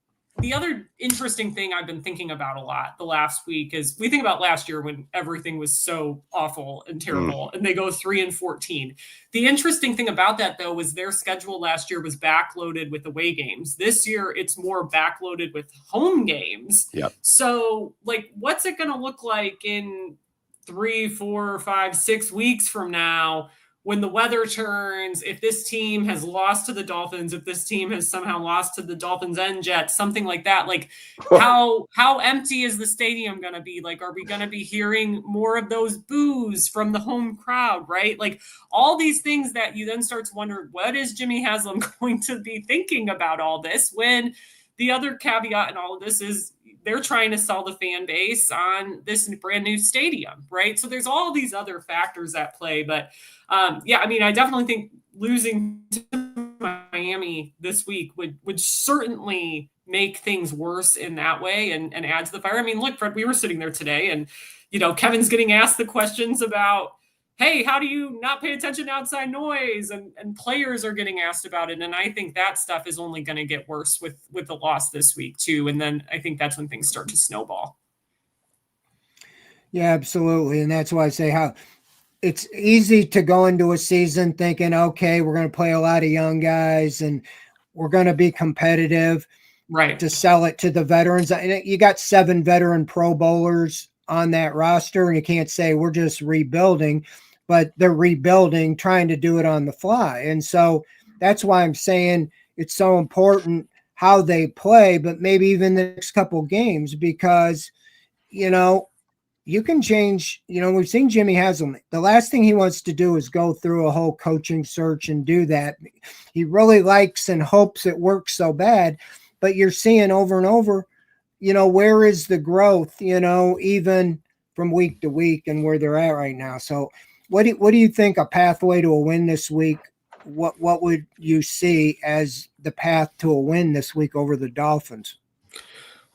the other interesting thing I've been thinking about a lot the last week is we think about last year when everything was so awful and terrible, and they go 3-14. The interesting thing about that, though, was their schedule last year was backloaded with away games. This year, it's more backloaded with home games. Yep. So, like, what's it going to look like in 3, 4, 5, 6 weeks from now when the weather turns? If this team has lost to the Dolphins, if this team has somehow lost to the Dolphins and Jets, something like that, like how empty is the stadium going to be? Like, are we going to be hearing more of those boos from the home crowd, right? Like all these things that you then start to wonder, what is Jimmy Haslam going to be thinking about all this, when the other caveat in all of this is they're trying to sell the fan base on this brand new stadium, right? So there's all these other factors at play. But yeah, I mean, I definitely think losing to Miami this week would certainly make things worse in that way and add to the fire. I mean, look, Fred, we were sitting there today and, you know, Kevin's getting asked the questions about, hey, how do you not pay attention to outside noise? And players are getting asked about it. And I think that stuff is only going to get worse with the loss this week too. And then I think that's when things start to snowball. Yeah, absolutely. And that's why I say how it's easy to go into a season thinking, okay, we're going to play a lot of young guys and we're going to be competitive, right, to sell it to the veterans. You got 7 veteran Pro Bowlers on that roster, and you can't say we're just rebuilding, but they're rebuilding, trying to do it on the fly. And so that's why I'm saying it's so important how they play, but maybe even the next couple games, because, you know, you can change. You know, we've seen Jimmy Haslam. The last thing he wants to do is go through a whole coaching search and do that. He really likes and hopes it works so bad, but you're seeing over and over, you know, where is the growth, you know, even from week to week and where they're at right now. So what do you think a pathway to a win this week? What would you see as the path to a win this week over the Dolphins?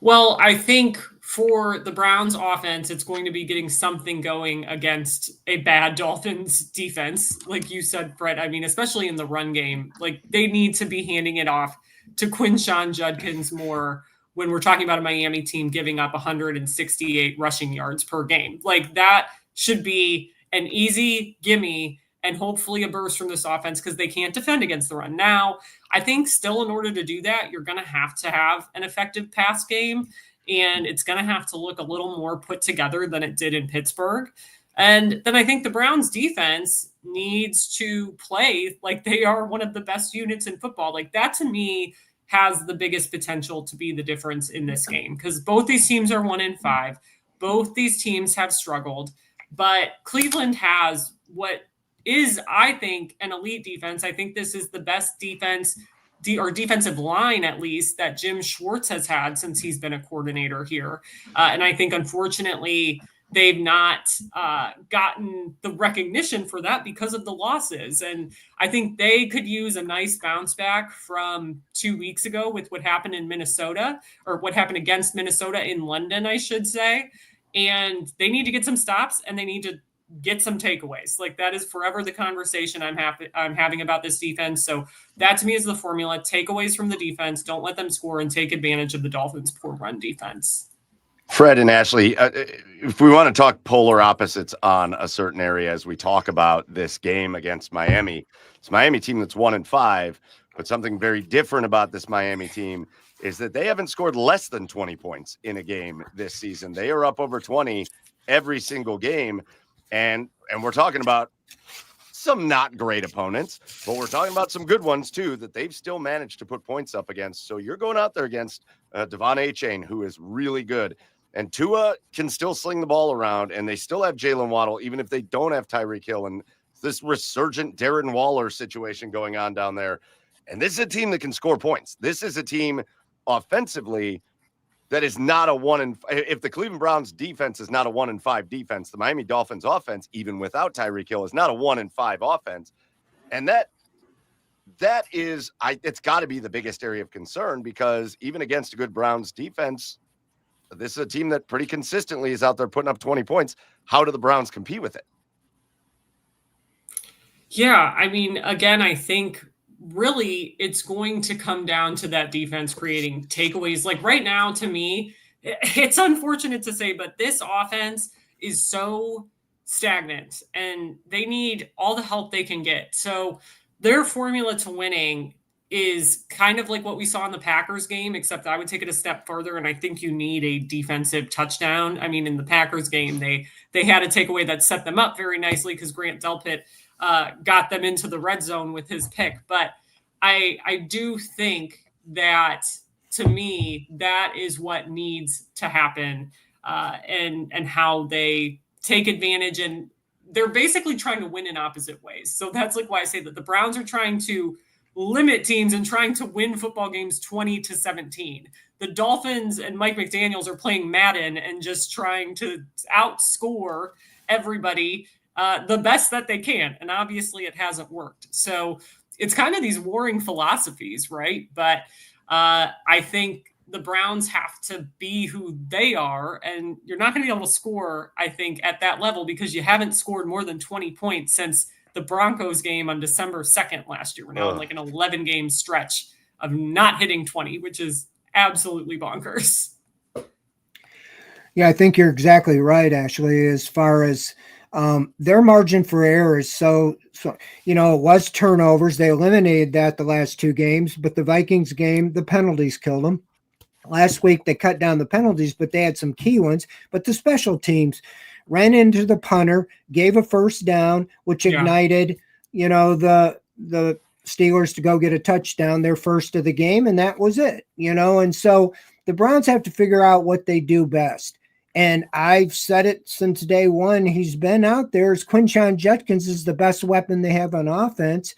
Well, I think for the Browns offense, it's going to be getting something going against a bad Dolphins defense. Like you said, Fred, I mean, especially in the run game, like they need to be handing it off to Quinshon Judkins more when we're talking about a Miami team giving up 168 rushing yards per game. Like that should be an easy gimme and hopefully a burst from this offense because they can't defend against the run. Now, I think still in order to do that, you're going to have an effective pass game, and it's going to have to look a little more put together than it did in Pittsburgh. And then I think the Browns defense needs to play like they are one of the best units in football. Like that to me has the biggest potential to be the difference in this game because both these teams are 1-5. Both these teams have struggled, but Cleveland has what is, I think, an elite defense. I think this is the best defense or defensive line, at least, that Jim Schwartz has had since he's been a coordinator here. And I think, unfortunately, they've not gotten the recognition for that because of the losses. And I think they could use a nice bounce back from 2 weeks ago with what happened in Minnesota, or what happened against Minnesota in London, I should say. And they need to get some stops and they need to get some takeaways. Like that is forever the conversation I'm having about this defense. So that to me is the formula. Takeaways from the defense. Don't let them score and take advantage of the Dolphins' poor run defense. Fred and Ashley, if we want to talk polar opposites on a certain area as we talk about this game against Miami, it's a Miami team that's 1-5, but something very different about this Miami team is that they haven't scored less than 20 points in a game this season. They are up over 20 every single game. And we're talking about some not great opponents, but we're talking about some good ones too that they've still managed to put points up against. So you're going out there against Devon Achane, who is really good. And Tua can still sling the ball around, and they still have Jalen Waddle, even if they don't have Tyreek Hill. And this resurgent Darren Waller situation going on down there. And this is a team that can score points. This is a team offensively that is not a 1-5. If the Cleveland Browns defense is not a 1-5 defense, the Miami Dolphins offense, even without Tyreek Hill, is not a 1-5 offense. And that is, it's got to be the biggest area of concern, because even against a good Browns defense, this is a team that pretty consistently is out there putting up 20 points. How do the Browns compete with it? Yeah, I mean, again, I think really it's going to come down to that defense creating takeaways. Like right now, to me, it's unfortunate to say, but this offense is so stagnant and they need all the help they can get. So their formula to winning is kind of like what we saw in the Packers game, except I would take it a step further. And I think you need a defensive touchdown. I mean, in the Packers game, they had a takeaway that set them up very nicely because Grant Delpit got them into the red zone with his pick. But I do think that, to me, that is what needs to happen, and how they take advantage. And they're basically trying to win in opposite ways. So that's like why I say that the Browns are trying to limit teams and trying to win football games 20-17. The Dolphins and Mike McDaniels are playing Madden and just trying to outscore everybody the best that they can. And obviously it hasn't worked. So it's kind of these warring philosophies, right? But I think the Browns have to be who they are, and you're not going to be able to score, I think, at that level, because you haven't scored more than 20 points since the Broncos game on December 2nd last year. We're now in like an 11-game stretch of not hitting 20, which is absolutely bonkers. Yeah, I think you're exactly right, Ashley, as far as their margin for error is so, it was turnovers. They eliminated that the last two games, but the Vikings game, the penalties killed them. Last week, they cut down the penalties, but they had some key ones. But the special teams ran into the punter, gave a first down, which ignited, the Steelers to go get a touchdown, their first of the game, and that was it, And so the Browns have to figure out what they do best. And I've said it since day one. He's been out there. Quinshon Judkins is the best weapon they have on offense.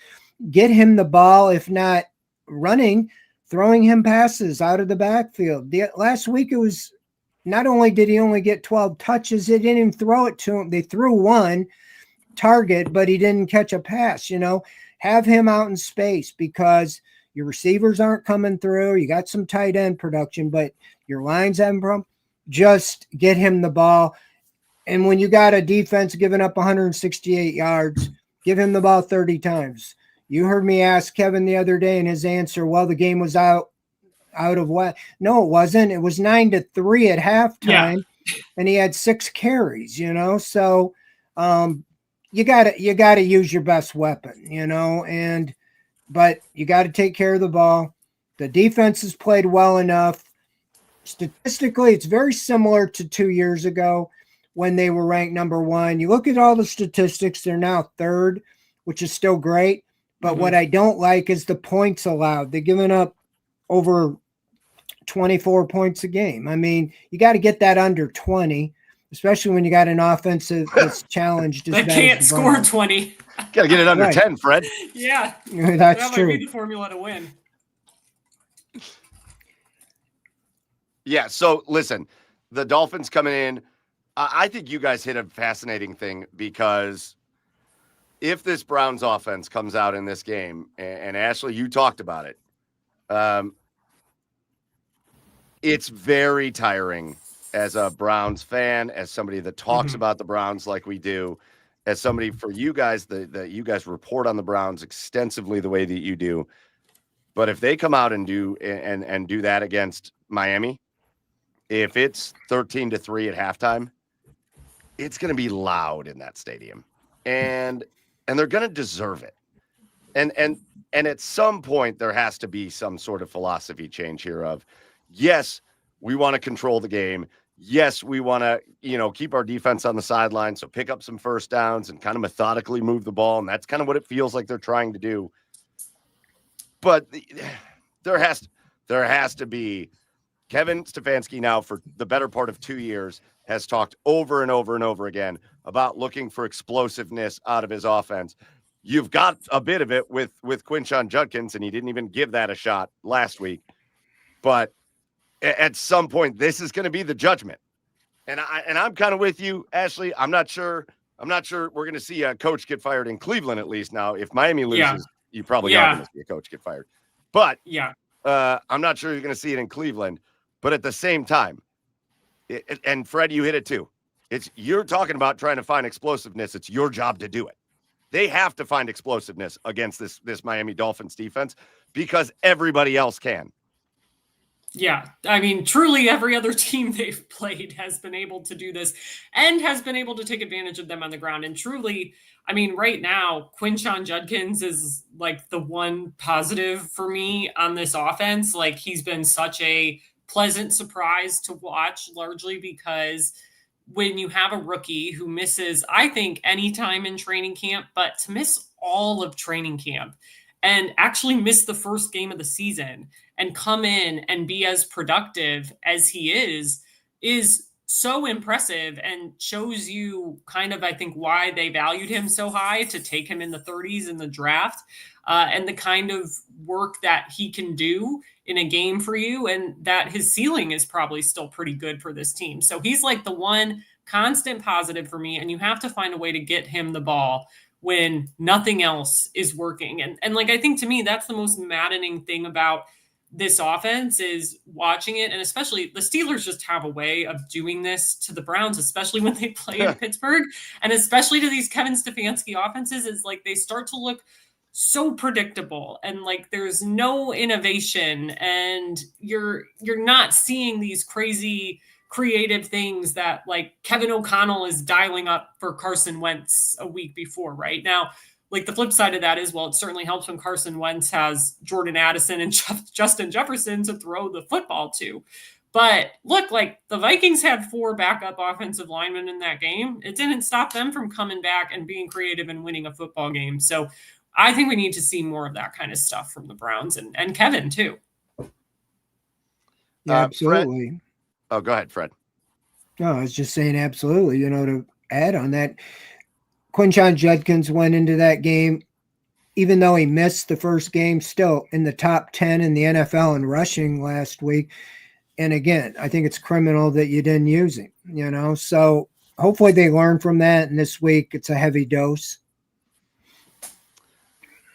Get him the ball, if not running, throwing him passes out of the backfield. Last week, it was not only did he only get 12 touches, they didn't even throw it to him. They threw one target, but he didn't catch a pass. Have him out in space, because your receivers aren't coming through. You got some tight end production, but your lines haven't problem. Just get him the ball. And when you got a defense giving up 168 yards, give him the ball 30 times. You heard me ask Kevin the other day, and his answer, well, the game was out of what? No, it wasn't. It was 9-3 at halftime, and he had 6 carries, So you gotta use your best weapon, but you got to take care of the ball. The defense has played well enough. Statistically, it's very similar to 2 years ago when they were ranked number 1. You look at all the statistics, they're now 3rd, which is still great. But what I don't like is the points allowed. They're giving up over 24 points a game. I mean, you got to get that under 20, especially when you got an offense that's challenged. They can't score 20. Got to get it under 10, Fred. Yeah, that's true. That might be the formula to win. Yeah, so listen, the Dolphins coming in, I think you guys hit a fascinating thing, because if this Browns offense comes out in this game, and Ashley, you talked about it, it's very tiring as a Browns fan, as somebody that talks about the Browns like we do, as somebody for you guys that you guys report on the Browns extensively the way that you do. But if they come out and do that against Miami, if it's 13-3 at halftime, it's going to be loud in that stadium, and they're going to deserve it. And at some point there has to be some sort of philosophy change here of, yes, we want to control the game. Yes, we want to, keep our defense on the sideline. So pick up some first downs and kind of methodically move the ball. And that's kind of what it feels like they're trying to do. But there has to be. Kevin Stefanski now, for the better part of 2 years, has talked over and over and over again about looking for explosiveness out of his offense. You've got a bit of it with Quinshon Judkins, and he didn't even give that a shot last week. But at some point, this is going to be the judgment. And I'm kind of with you, Ashley. I'm not sure we're going to see a coach get fired in Cleveland, at least now. If Miami loses, you probably are going to see a coach get fired. But I'm not sure you're going to see it in Cleveland. But at the same time, and Fred, you hit it too. You're talking about trying to find explosiveness. It's your job to do it. They have to find explosiveness against this Miami Dolphins defense because everybody else can. Yeah, I mean, truly every other team they've played has been able to do this and has been able to take advantage of them on the ground. And truly, I mean, right now, Quinshon Judkins is like the one positive for me on this offense. Like, he's been such a pleasant surprise to watch, largely because when you have a rookie who misses, I think, any time in training camp, but to miss all of training camp and actually miss the first game of the season and come in and be as productive as he is so impressive and shows you kind of, I think, why they valued him so high to take him in the 30s in the draft, and the kind of work that he can do in a game for you, and that his ceiling is probably still pretty good for this team. So he's like the one constant positive for me, and you have to find a way to get him the ball when nothing else is working. And like, I think to me, that's the most maddening thing about this offense is watching it. And especially the Steelers just have a way of doing this to the Browns, especially when they play in Pittsburgh, and especially to these Kevin Stefanski offenses, is like they start to look so predictable and like there's no innovation, and you're not seeing these crazy creative things that like Kevin O'Connell is dialing up for Carson Wentz a week before. Right now, like the flip side of that is, well, it certainly helps when Carson Wentz has Jordan Addison and Justin Jefferson to throw the football to. But look, like the Vikings had 4 backup offensive linemen in that game. It didn't stop them from coming back and being creative and winning a football game. So I think we need to see more of that kind of stuff from the Browns and Kevin too. Yeah, absolutely. Fred? Oh, go ahead, Fred. No, I was just saying absolutely. To add on that, Quinshon Judkins went into that game, even though he missed the first game, still in the top 10 in the NFL in rushing last week. And again, I think it's criminal that you didn't use him, So hopefully they learn from that. And this week it's a heavy dose.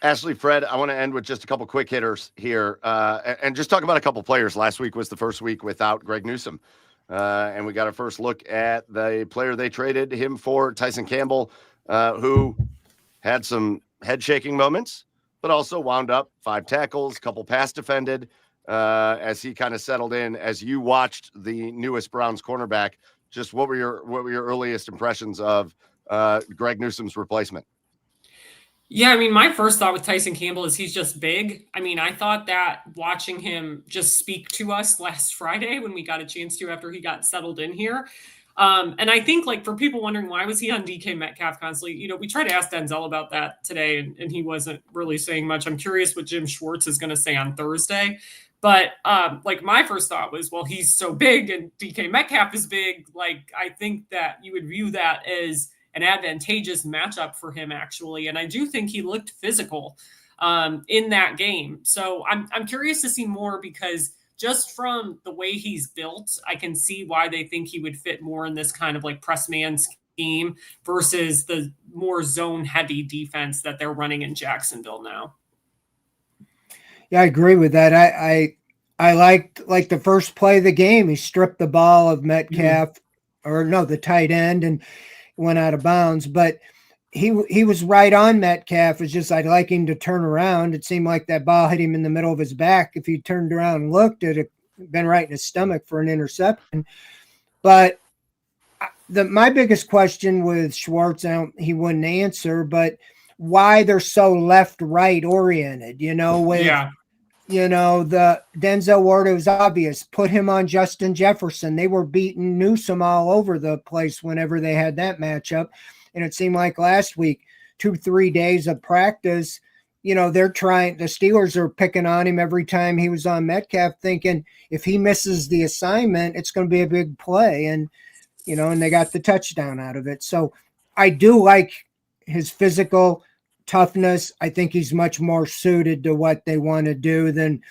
Ashley, Fred, I want to end with just a couple quick hitters here and just talk about a couple players. Last week was the first week without Greg Newsome. And we got a first look at the player they traded him for, Tyson Campbell, who had some head-shaking moments, but also wound up 5 tackles, couple pass defended as he kind of settled in. As you watched the newest Browns cornerback, just what were your earliest impressions of Greg Newsome's replacement? Yeah, I mean, my first thought with Tyson Campbell is he's just big. I mean, I thought that watching him just speak to us last Friday when we got a chance to after he got settled in here. And I think, like, for people wondering why was he on DK Metcalf constantly, we tried to ask Denzel about that today, and he wasn't really saying much. I'm curious what Jim Schwartz is going to say on Thursday. But like my first thought was, well, he's so big and DK Metcalf is big. Like, I think that you would view that as an advantageous matchup for him, actually. And I do think he looked physical in that game. So I'm curious to see more, because just from the way he's built, I can see why they think he would fit more in this kind of like press man scheme versus the more zone heavy defense that they're running in Jacksonville now. Yeah, I agree with that. I liked like the first play of the game. He stripped the ball of Metcalf, the tight end, and went out of bounds. But he was right on Metcalf. It's just I'd like him to turn around. It seemed like that ball hit him in the middle of his back. If he turned around and looked, it'd have been right in his stomach for an interception. But my biggest question with Schwartz, he wouldn't answer, but why they're so left-right oriented, the Denzel Ward, it was obvious. Put him on Justin Jefferson. They were beating Newsome all over the place whenever they had that matchup. And it seemed like last week, 2-3 days of practice, the Steelers are picking on him every time he was on Metcalf, thinking if he misses the assignment, it's going to be a big play. And they got the touchdown out of it. So I do like his physical toughness. I think he's much more suited to what they want to do than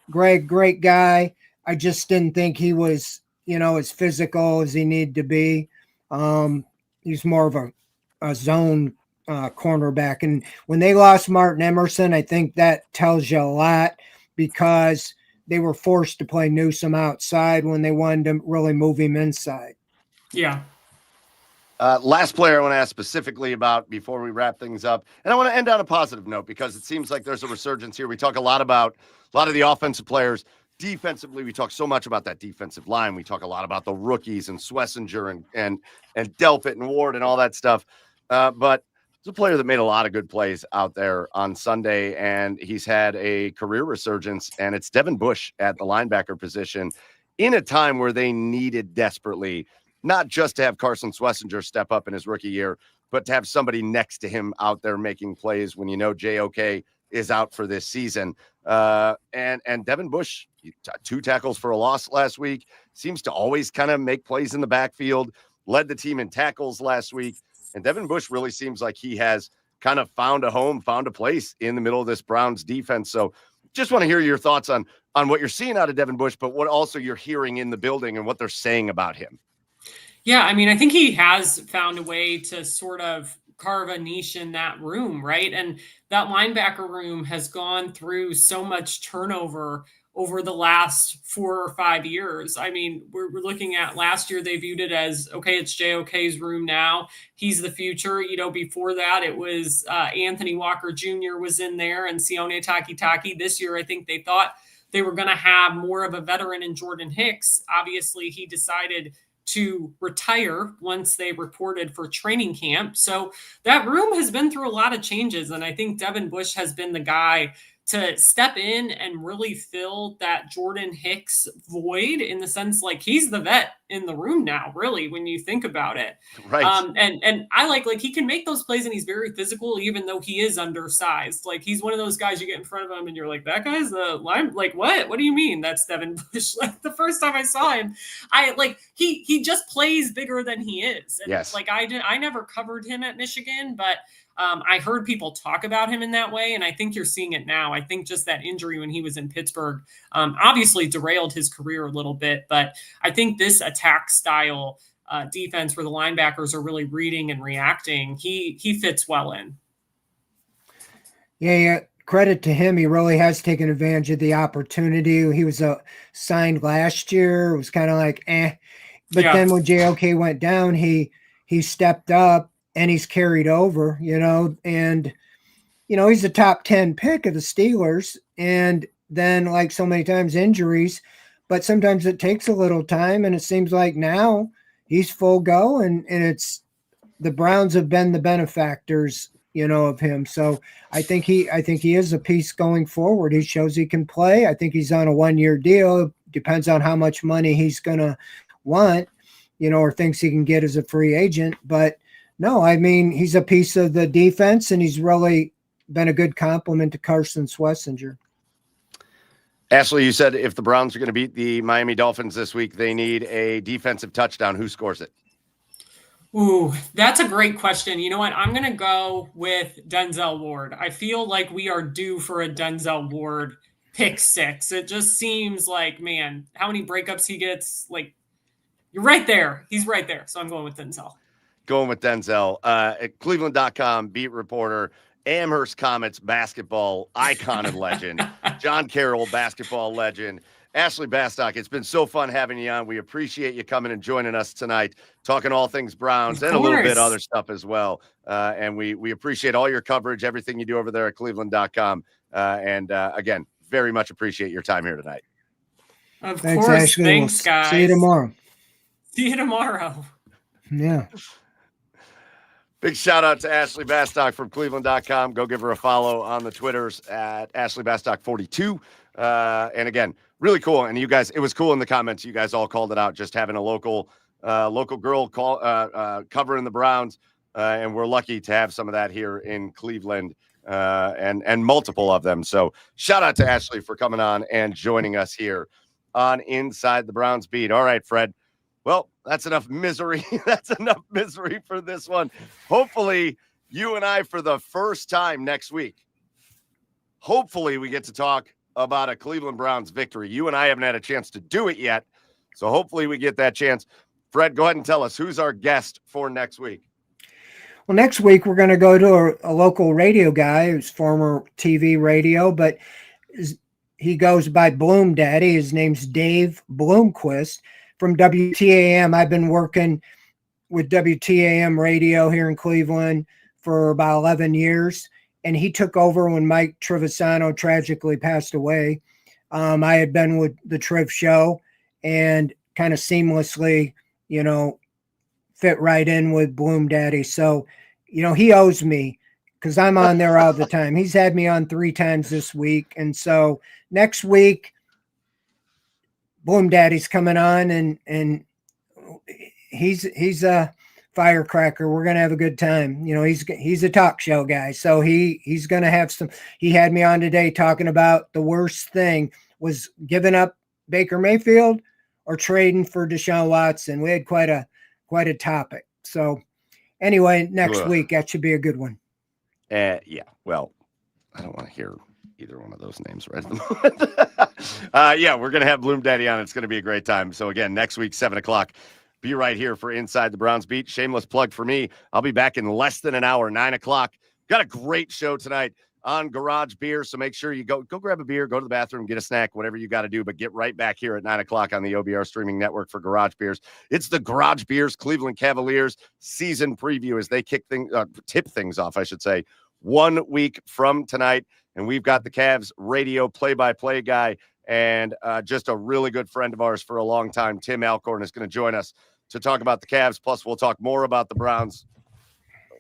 Greg. Great guy. I just didn't think he was, as physical as he needed to be. He's more of a zone cornerback. And when they lost Martin Emerson, I think that tells you a lot because they were forced to play Newsome outside when they wanted to really move him inside. Yeah. Last player I want to ask specifically about before we wrap things up, and I want to end on a positive note because it seems like there's a resurgence here. We talk a lot about a lot of the offensive players. Defensively, we talk so much about that defensive line. We talk a lot about the rookies and Schlesinger and Delpit and Ward and all that stuff. But there's a player that made a lot of good plays out there on Sunday, and he's had a career resurgence, and it's Devin Bush at the linebacker position in a time where they needed desperately not just to have Carson Schlesinger step up in his rookie year, but to have somebody next to him out there making plays when you know JOK is out for this season. And Devin Bush, 2 tackles for a loss last week, seems to always kind of make plays in the backfield, led the team in tackles last week. And Devin Bush really seems like he has kind of found a home, found a place in the middle of this Browns defense. So just want to hear your thoughts on what you're seeing out of Devin Bush, but what also you're hearing in the building and what they're saying about him. Yeah, I mean, I think he has found a way to sort of carve a niche in that room, right? And that linebacker room has gone through so much turnover over the last 4 or 5 years. I mean, we're looking at last year, they viewed it as, okay, it's JOK's room now. He's the future. You know, before that, it was Anthony Walker Jr. was in there and Sione Takitaki. This year, I think they thought they were going to have more of a veteran in Jordan Hicks. Obviously, he decided to retire once they reported for training camp. So that room has been through a lot of changes. And I think Devin Bush has been the guy to step in and really fill that Jordan Hicks void in the sense like he's the vet in the room now, really, when you think about it. Right. And I like he can make those plays and he's very physical, even though he is undersized. Like he's one of those guys you get in front of him and you're like, that guy's the line. Like, what do you mean? That's Devin Bush. Like the first time I saw him, he just plays bigger than he is. And yes. I never covered him at Michigan, but I heard people talk about him in that way, and I think you're seeing it now. I think just that injury when he was in Pittsburgh obviously derailed his career a little bit, but I think this attack style defense where the linebackers are really reading and reacting, he fits well in. Yeah. Credit to him. He really has taken advantage of the opportunity. He was signed last year. It was kind of like, But then when JOK went down, he stepped up. And he's carried over, and, he's a top 10 pick of the Steelers. And then, like so many times, injuries. But sometimes it takes a little time. And it seems like now he's full go. And it's the Browns have been the benefactors, of him. So I think he is a piece going forward. He shows he can play. I think he's on a 1-year deal. Depends on how much money he's going to want, or thinks he can get as a free agent. But no, I mean, he's a piece of the defense, and he's really been a good compliment to Carson Schlesinger. Ashley, you said if the Browns are going to beat the Miami Dolphins this week, they need a defensive touchdown. Who scores it? Ooh, that's a great question. You know what? I'm going to go with Denzel Ward. I feel like we are due for a Denzel Ward pick 6. It just seems like, man, how many breakups he gets. Like, you're right there. He's right there. So I'm going with Denzel. Going with Denzel. At Cleveland.com, beat reporter, Amherst Comets basketball icon and legend, John Carroll, basketball legend, Ashley Bastock. It's been so fun having you on. We appreciate you coming and joining us tonight, talking all things Browns and a little bit other stuff as well. And we appreciate all your coverage, everything you do over there at Cleveland.com. And again, very much appreciate your time here tonight. Of course. Ashley. Thanks, guys. See you tomorrow. See you tomorrow. Yeah. Big shout out to Ashley Bastock from Cleveland.com. Go give her a follow on the Twitters at Ashley Bastock 42. And again, really cool. And you guys, it was cool in the comments. You guys all called it out, just having a local girl covering the Browns. And we're lucky to have some of that here in Cleveland and multiple of them. So shout out to Ashley for coming on and joining us here on Inside the Browns Beat. All right, Fred. Well, that's enough misery. That's enough misery for this one. Hopefully, you and I, for the first time next week, hopefully we get to talk about a Cleveland Browns victory. You and I haven't had a chance to do it yet, so hopefully we get that chance. Fred, go ahead and tell us who's our guest for next week. Well, next week we're going to go to a local radio guy who's former TV radio, but he goes by Bloom Daddy. His name's Dave Bloomquist from WTAM. I've been working with WTAM radio here in Cleveland for about 11 years, and he took over when Mike Trevisano tragically passed away. I had been with the Triv show and kind of seamlessly, fit right in with Bloom Daddy. So, he owes me because I'm on there all the time. He's had me on 3 times this week. And so next week, Bloom Daddy's coming on and he's a firecracker. We're going to have a good time. He's a talk show guy. So he's going to have he had me on today talking about the worst thing was giving up Baker Mayfield or trading for Deshaun Watson. We had quite a topic. So anyway, next week, that should be a good one. Yeah. Well, I don't want to hear either one of those names right at the moment. Yeah, we're going to have Bloom Daddy on. It's going to be a great time. So again, next week, 7:00, be right here for Inside the Browns Beat. Shameless plug for me. I'll be back in less than an hour, 9:00. Got a great show tonight on Garage Beer. So make sure you go grab a beer, go to the bathroom, get a snack, whatever you got to do, but get right back here at 9:00 on the OBR streaming network for Garage Beers. It's the Garage Beers Cleveland Cavaliers season preview as they tip things off, I should say, 1 week from tonight. And we've got the Cavs radio play-by-play guy and just a really good friend of ours for a long time, Tim Alcorn, is going to join us to talk about the Cavs. Plus, we'll talk more about the Browns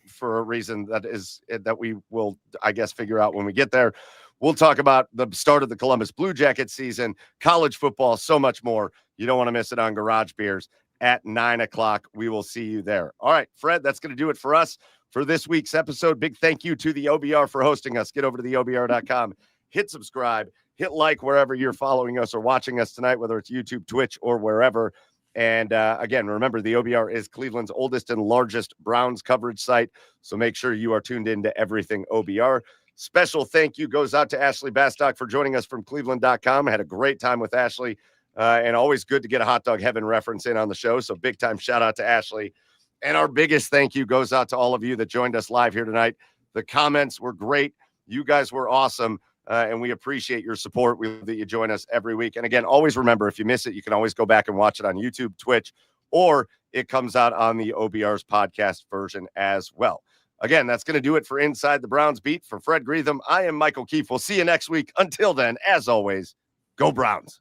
for a reason that we will, I guess, figure out when we get there. We'll talk about the start of the Columbus Blue Jackets season, college football, so much more. You don't want to miss it on Garage Beers at 9:00. We will see you there. All right, Fred, that's going to do it for us for this week's episode. Big thank you to the OBR for hosting us. Get over to theobr.com, hit subscribe, hit like wherever you're following us or watching us tonight, whether it's YouTube, Twitch, or wherever. And again, remember, the OBR is Cleveland's oldest and largest Browns coverage site. So make sure you are tuned into everything OBR. Special thank you goes out to Ashley Bastock for joining us from Cleveland.com. I had a great time with Ashley and always good to get a Hot Dog Heaven reference in on the show. So big time shout out to Ashley. And our biggest thank you goes out to all of you that joined us live here tonight. The comments were great. You guys were awesome. And we appreciate your support. We love that you join us every week. And again, always remember, if you miss it, you can always go back and watch it on YouTube, Twitch, or it comes out on the OBR's podcast version as well. Again, that's going to do it for Inside the Browns Beat. For Fred Greetham, I am Michael Keefe. We'll see you next week. Until then, as always, go Browns.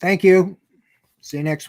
Thank you. See you next week.